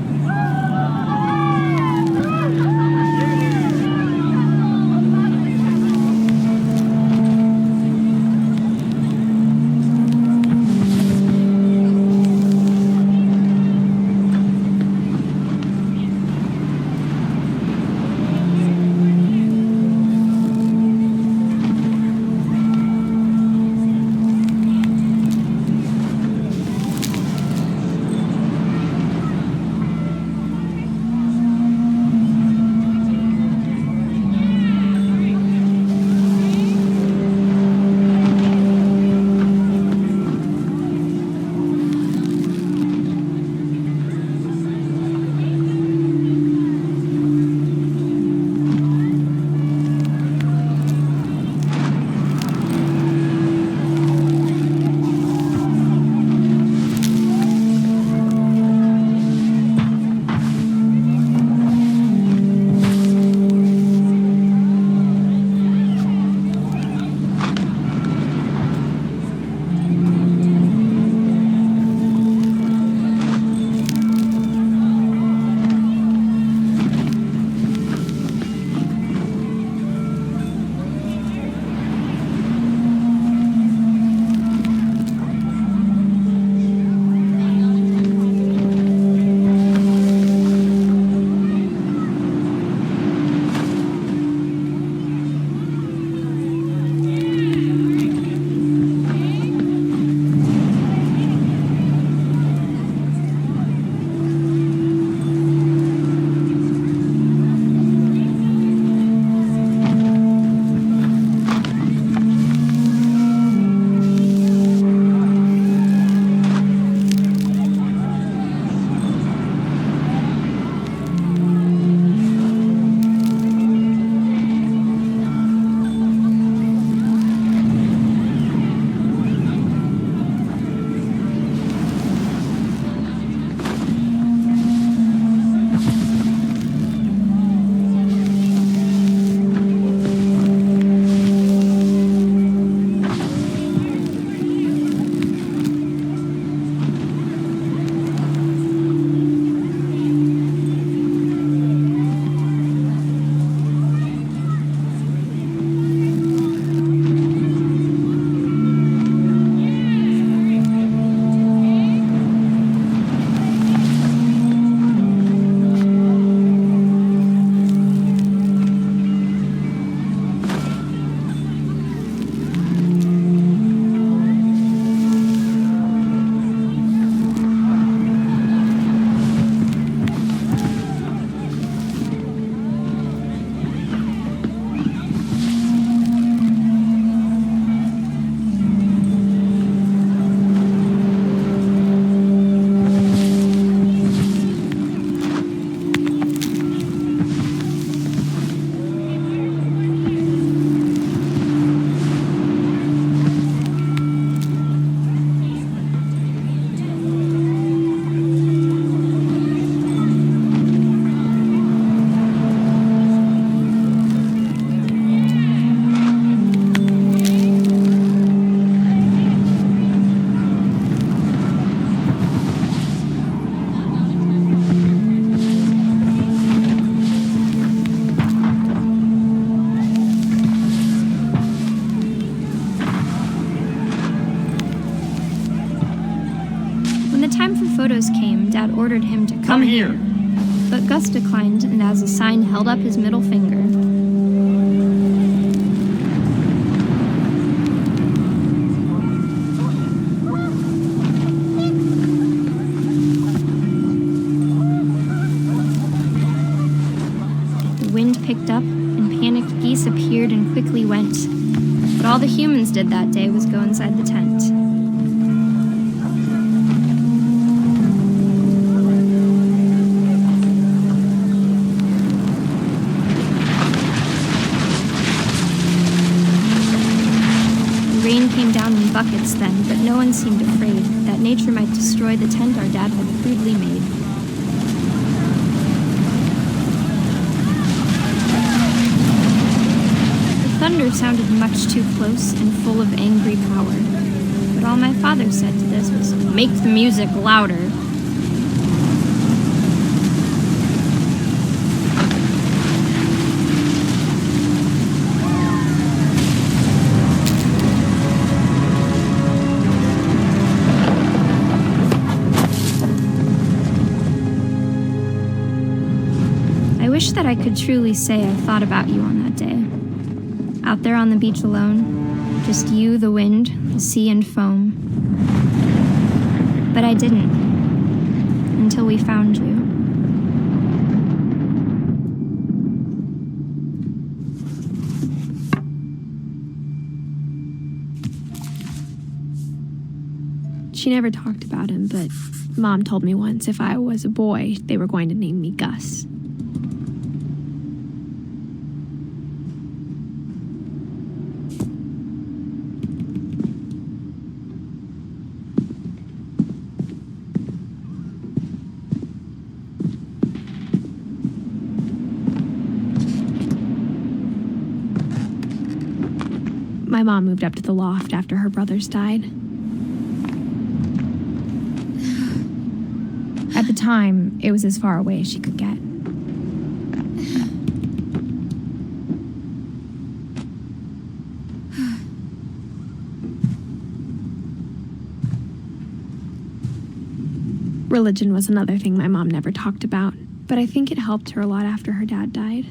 time for photos came, Dad ordered him to come here. But Gus declined, and as a sign held up his middle finger. The wind picked up, and panicked geese appeared and quickly went. But all the humans did that day was go inside the tent. Buckets then, but no one seemed afraid that nature might destroy the tent our dad had crudely made. The thunder sounded much too close and full of angry power, but all my father said to this was, "Make the music louder." I wish that I could truly say I thought about you on that day. Out there on the beach alone, just you, the wind, the sea, and foam. But I didn't, until we found you. She never talked about him, but Mom told me once if I was a boy, they were going to name me Gus. My mom moved up to the loft after her brothers died. At the time, it was as far away as she could get. Religion was another thing my mom never talked about, but I think it helped her a lot after her dad died.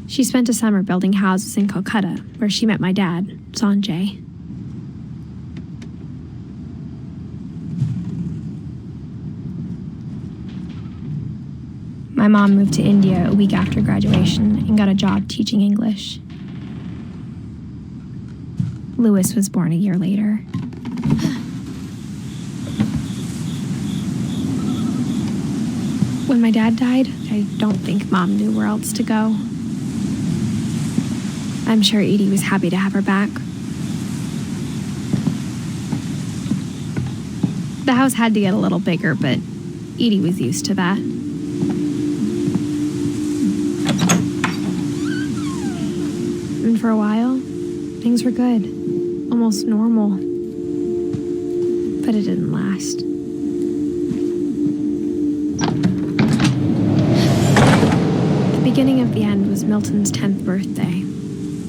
She spent a summer building houses in Calcutta, where she met my dad, Sanjay. My mom moved to India a week after graduation and got a job teaching English. Louis was born a year later. When my dad died, I don't think Mom knew where else to go. I'm sure Edie was happy to have her back. The house had to get a little bigger, but Edie was used to that. And for a while, things were good, almost normal. But it didn't last. The beginning of the end was Milton's 10th birthday,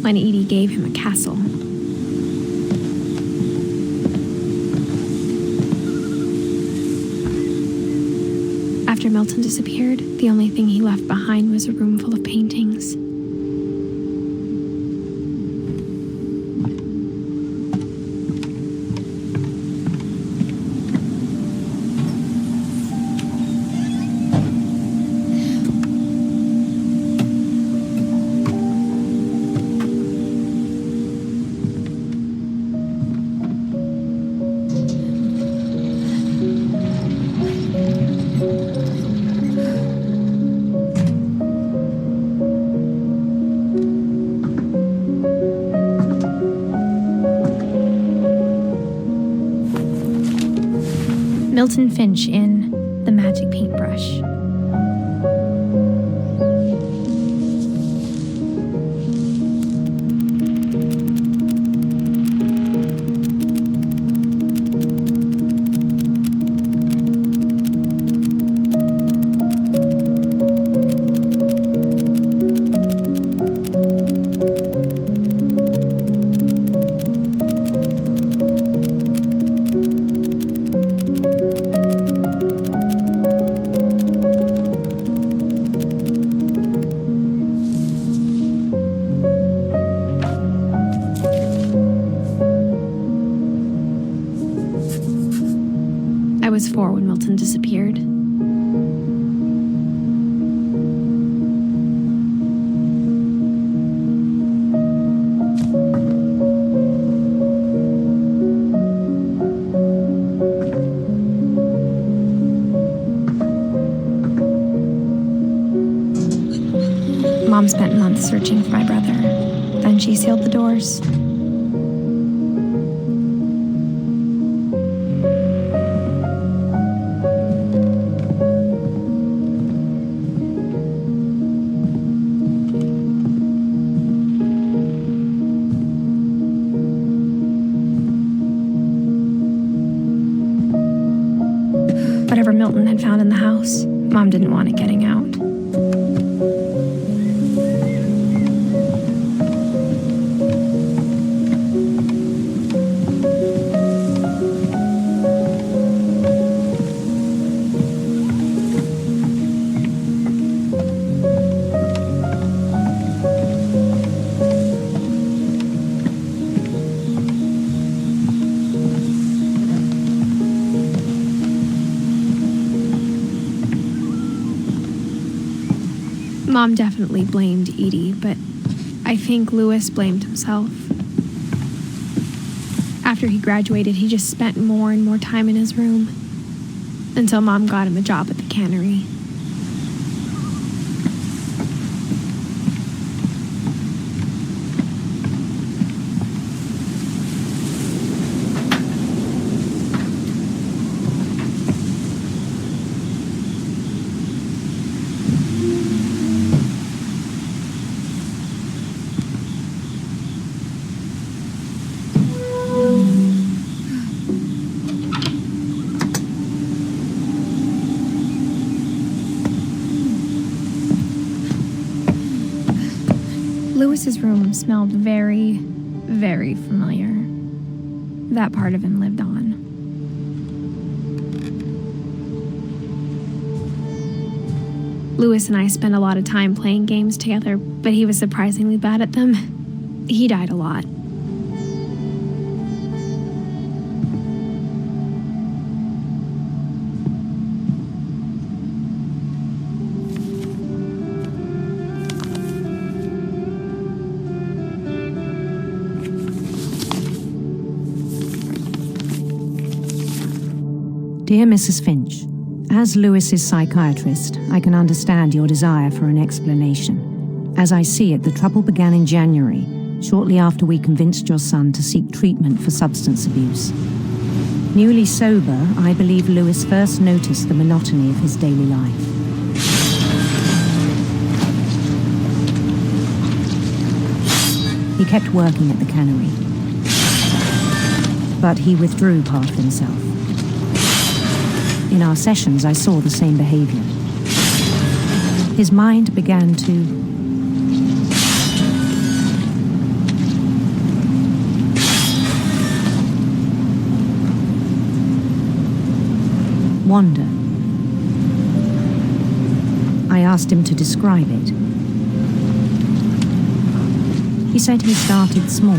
when Edie gave him a castle. After Milton disappeared, the only thing he left behind was a room full of paintings. Milton Finch in The Magic Paintbrush. was 4 when Milton disappeared. Mom spent months searching for my brother. Then she sealed the doors. Whatever Milton had found in the house, Mom didn't want it getting out. Mom definitely blamed Edie, but I think Louis blamed himself. After he graduated, he just spent more and more time in his room, until Mom got him a job at the cannery. Louis's room smelled very, very familiar. That part of him lived on. Louis and I spent a lot of time playing games together, but he was surprisingly bad at them. He died a lot. Dear Mrs. Finch, as Louis's psychiatrist, I can understand your desire for an explanation. As I see it, the trouble began in January, shortly after we convinced your son to seek treatment for substance abuse. Newly sober, I believe Louis first noticed the monotony of his daily life. He kept working at the cannery, but he withdrew part of himself. In our sessions, I saw the same behavior. His mind began to wander. I asked him to describe it. He said he started small,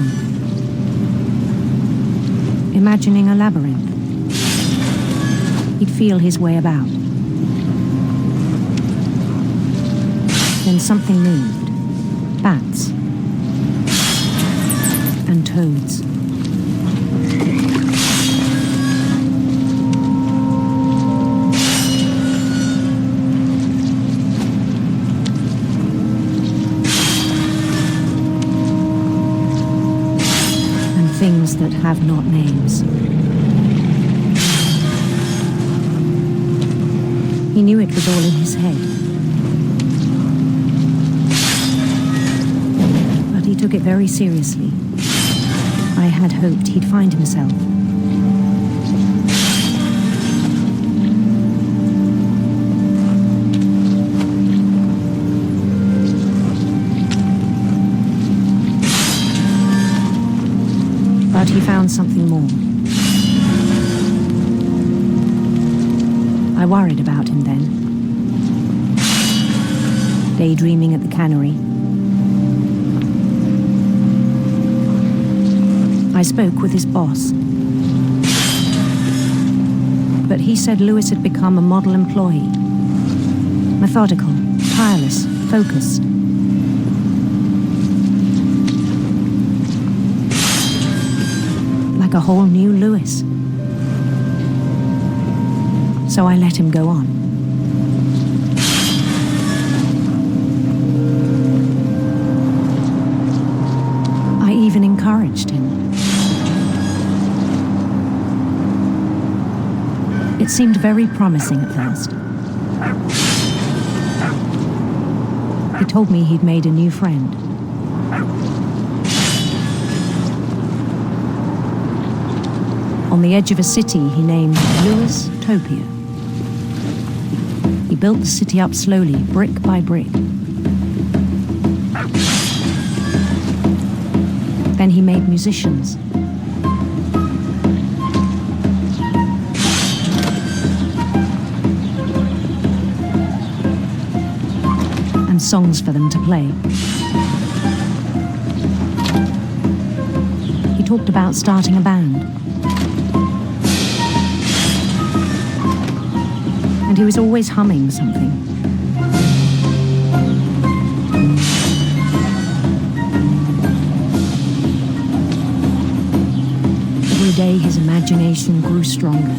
imagining a labyrinth. He'd feel his way about. Then something moved. Bats. And toads. And things that have not names. He knew it was all in his head. But he took it very seriously. I had hoped he'd find himself. But he found something more. I worried about him then. Daydreaming at the cannery. I spoke with his boss. but he said Lewis had become a model employee. Methodical, tireless, focused. Like a whole new Lewis. So I let him go on. I even encouraged him. It seemed very promising at first. He told me he'd made a new friend. On the edge of a city he named Lewis Topia. He built the city up slowly, brick by brick. Then he made musicians. And songs for them to play. He talked about starting a band. And he was always humming something. Every day his imagination grew stronger.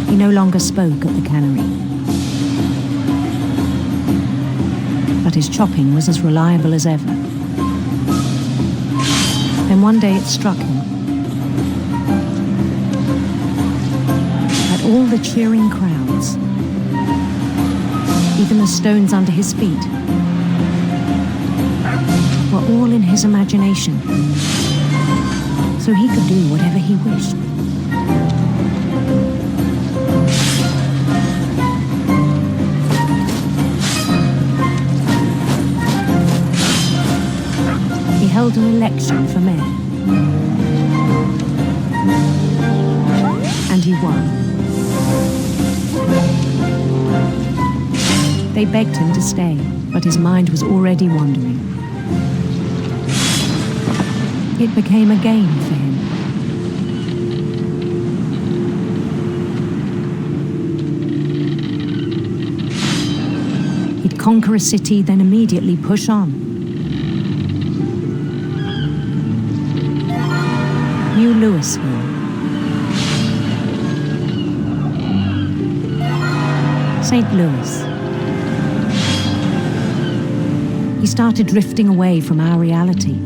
He no longer spoke at the cannery. But his chopping was as reliable as ever. Then one day it struck him. That all the cheering crowds, even the stones under his feet, were all in his imagination. So he could do whatever he wished. He held an election for mayor. And he won. They begged him to stay, but his mind was already wandering. It became a game for him. He'd conquer a city, then immediately push on. New Louisville. St. Louis. He started drifting away from our reality.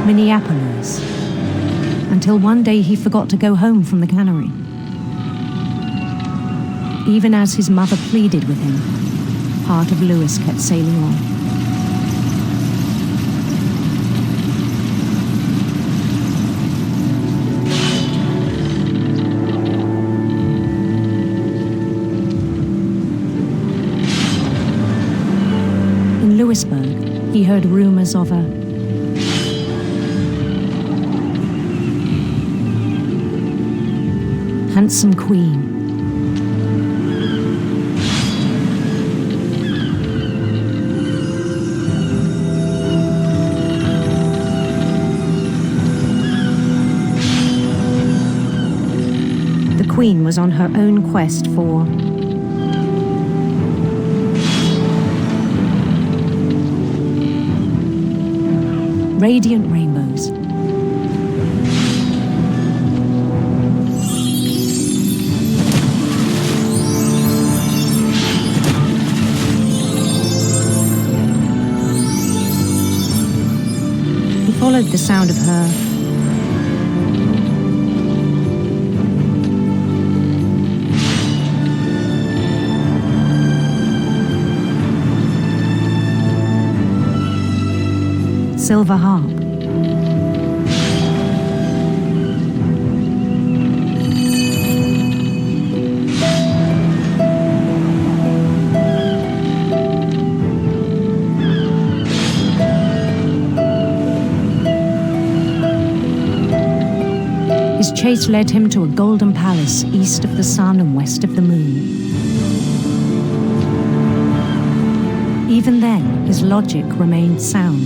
Minneapolis. Until one day he forgot to go home from the cannery. Even as his mother pleaded with him, part of Lewis kept sailing on. In Lewisburg, he heard rumors of a handsome queen. The queen was on her own quest for radiant rainbows. He followed the sound of her silver harp. His chase led him to a golden palace east of the sun and west of the moon. Even then, his logic remained sound.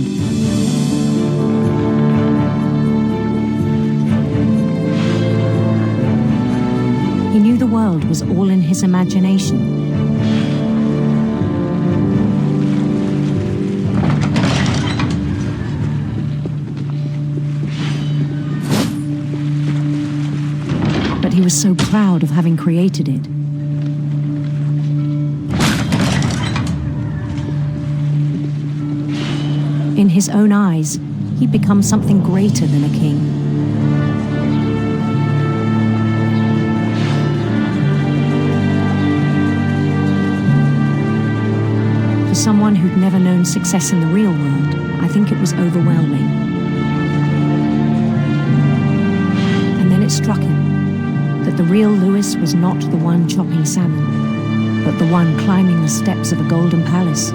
He knew the world was all in his imagination. But he was so proud of having created it. In his own eyes, he'd become something greater than a king. For someone who'd never known success in the real world, I think it was overwhelming. And then it struck him that the real Lewis was not the one chopping salmon, but the one climbing the steps of a golden palace.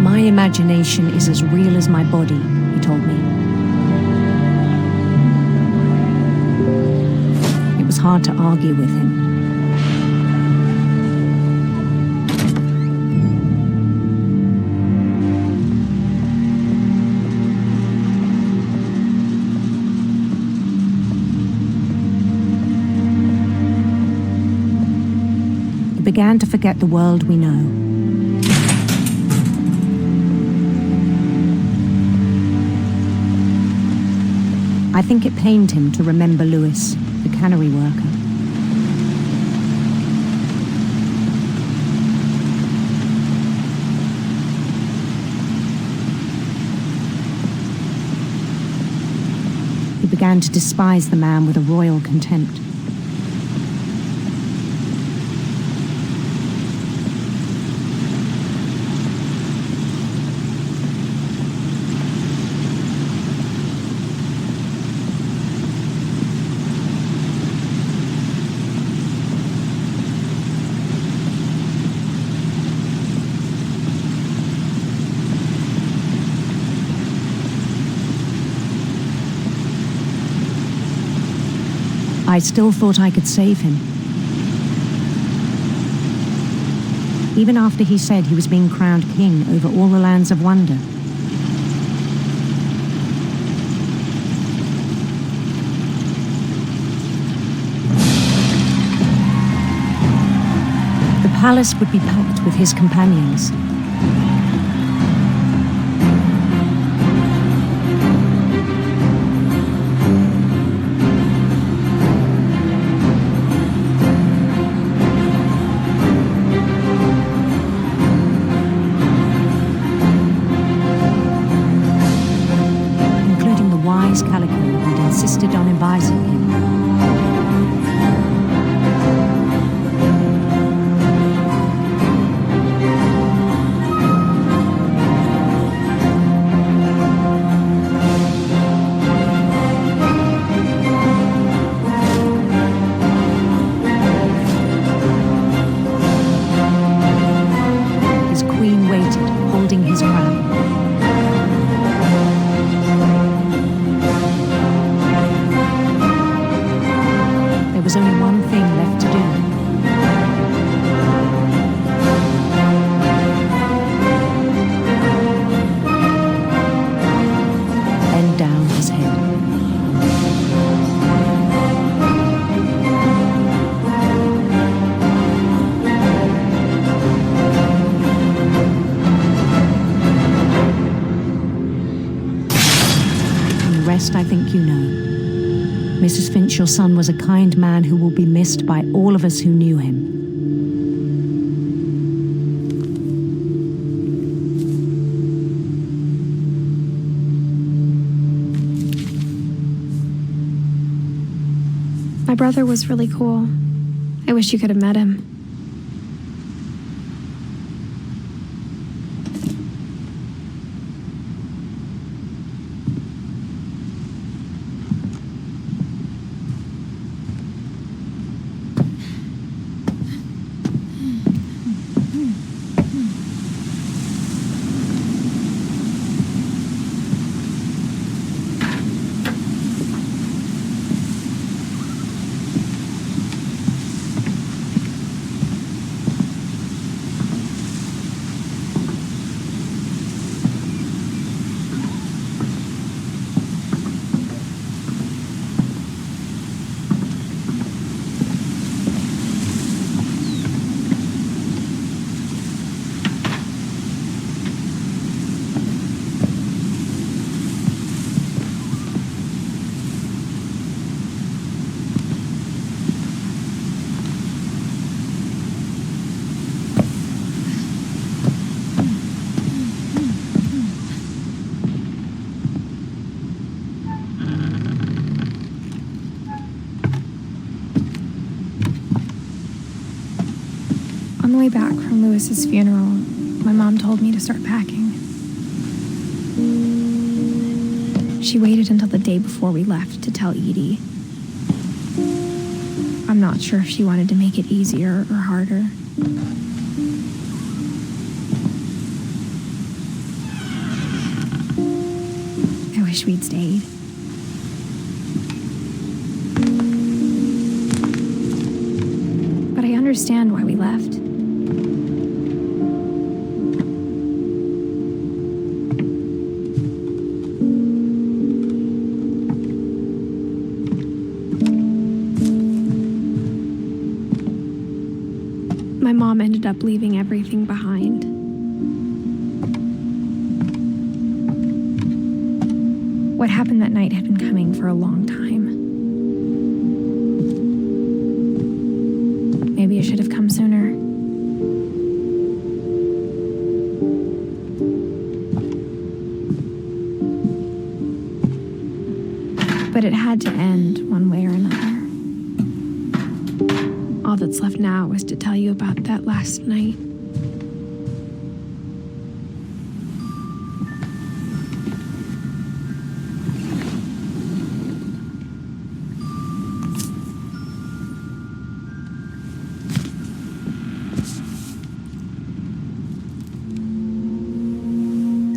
My imagination is as real as my body, he told me. It was hard to argue with him. He began to forget the world we know. I think it pained him to remember Lewis, the cannery worker. He began to despise the man with a royal contempt. I still thought I could save him. Even after he said he was being crowned king over all the lands of wonder. The palace would be packed with his companions. Calico had insisted on advising him. His queen waited, holding his crown. There was only one thing left to do. Bend down his head. And the rest I think you know. Mrs. Finch, your son was a kind man who will be missed by all of us who knew him. My brother was really cool. I wish you could have met him. the way back from Lewis's funeral, my mom told me to start packing. She waited until the day before we left to tell Edie. I'm not sure if she wanted to make it easier or harder. I wish we'd stayed. But I understand why we left. My mom ended up leaving everything behind. What happened that night had been coming for a long time. Maybe it should have come sooner. But it had to end one way or another. All that's left now is to tell you about that last night.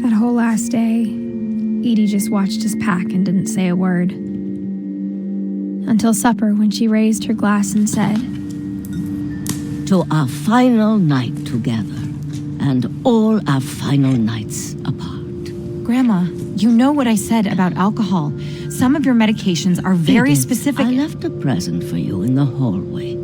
That whole last day, Edie just watched us pack and didn't say a word. Until supper, when she raised her glass and said, "To our final night together, and all our final nights apart." Grandma, you know what I said about alcohol. Some of your medications are very Edith, specific. I left a present for you in the hallway.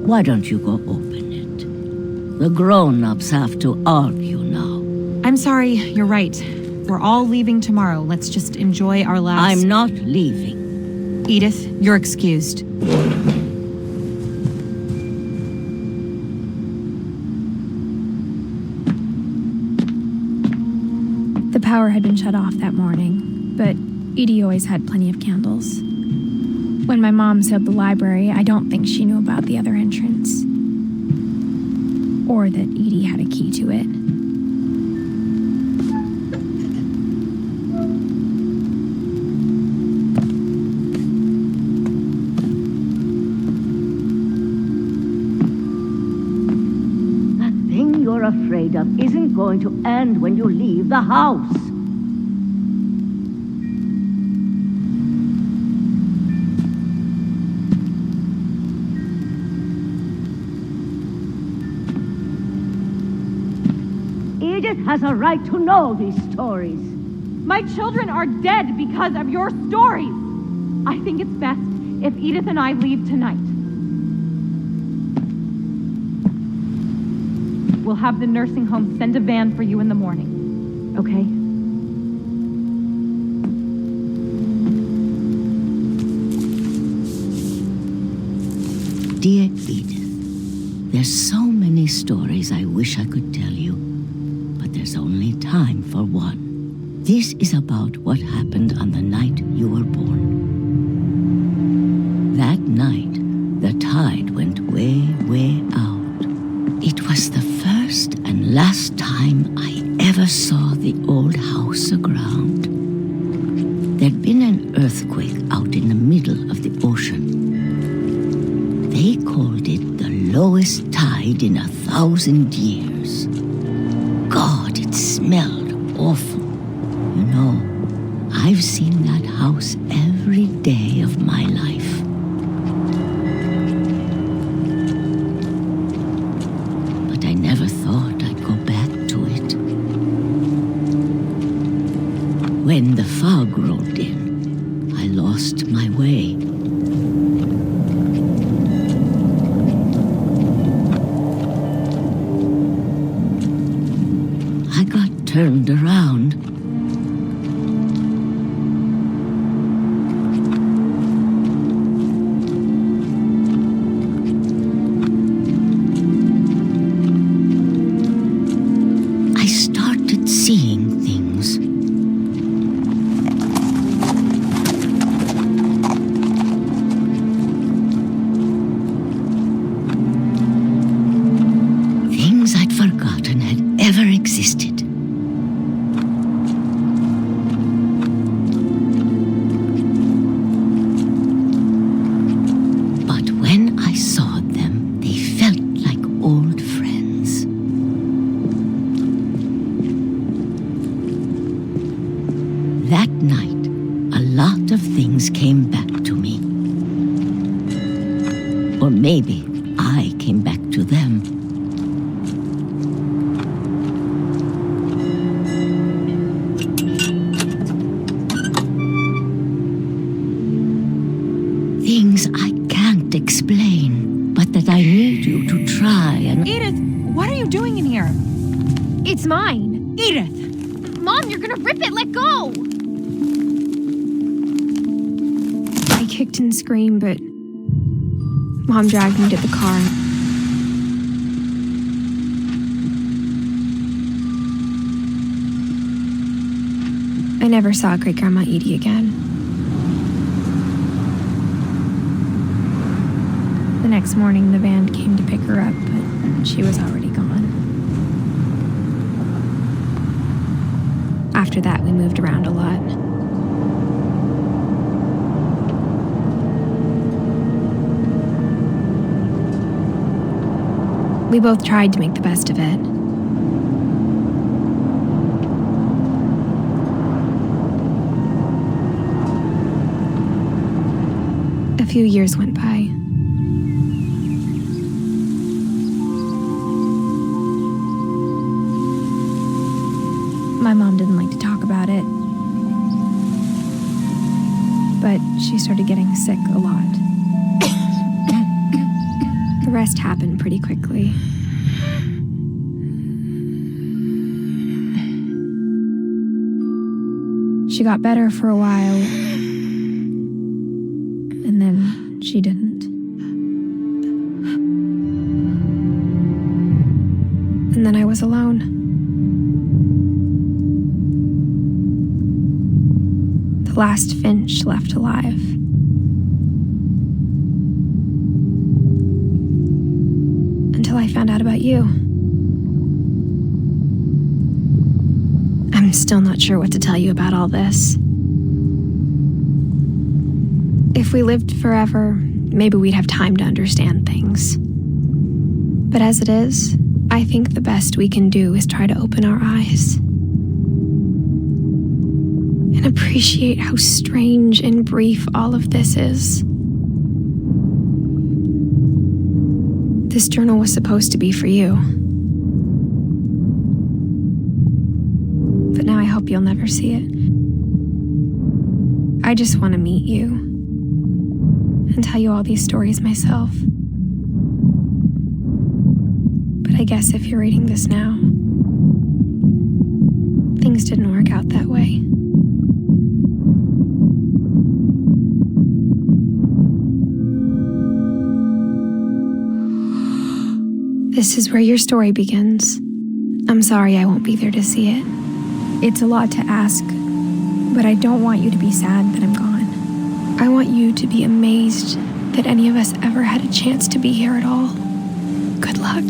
Why don't you go open it? The grown-ups have to argue now. I'm sorry, you're right. We're all leaving tomorrow. Let's just enjoy our last... I'm not leaving. Edith, you're excused. The power had been shut off that morning, but Edie always had plenty of candles. When my mom sealed the library, I don't think she knew about the other entrance. Or that Edie had a key to it. You're afraid of isn't going to end when you leave the house. Edith has a right to know these stories. My children are dead because of your stories. I think it's best if Edith and I leave tonight. We'll have the nursing home send a van for you in the morning, okay? Dear Edith, there's so many stories I wish I could tell you, but there's only time for one. This is about what happened on the night you were born. That night, the tide went way, way out. It was the first and last time I ever saw the old house aground. There'd been an earthquake out in the middle of the ocean. They called it the lowest tide in 1,000 years. God, it smelled awful. You know, I've seen that house every day of my life. I never thought I'd go back to it. When the fog rolled in, I lost my way. I got turned around. Seeing things. existed. But when I saw them, they felt like old friends. That night, a lot of things came back to me. Or maybe I came back to them. Things I can't explain, but that I need you to try and... Edith, what are you doing in here? It's mine. Edith! Mom, you're gonna rip it. Let go. I kicked and screamed, but Mom dragged me to the car. I never saw Great-Grandma Edie again. The next morning, the van came to pick her up, but she was already gone. After that, we moved around a lot. We both tried to make the best of it. A few years went by. My mom didn't like to talk about it, but she started getting sick a lot. The rest happened pretty quickly. She got better for a while, and then she didn't. And then I was alone. The last Finch left alive. Until I found out about you. I'm still not sure what to tell you about all this. If we lived forever, maybe we'd have time to understand things. But as it is, I think the best we can do is try to open our eyes. And appreciate how strange and brief all of this is. This journal was supposed to be for you. But now I hope you'll never see it. I just want to meet you and tell you all these stories myself. But I guess if you're reading this now, things didn't work out that way. This is where your story begins. I'm sorry I won't be there to see it. It's a lot to ask, but I don't want you to be sad that I'm gone. I want you to be amazed that any of us ever had a chance to be here at all. Good luck.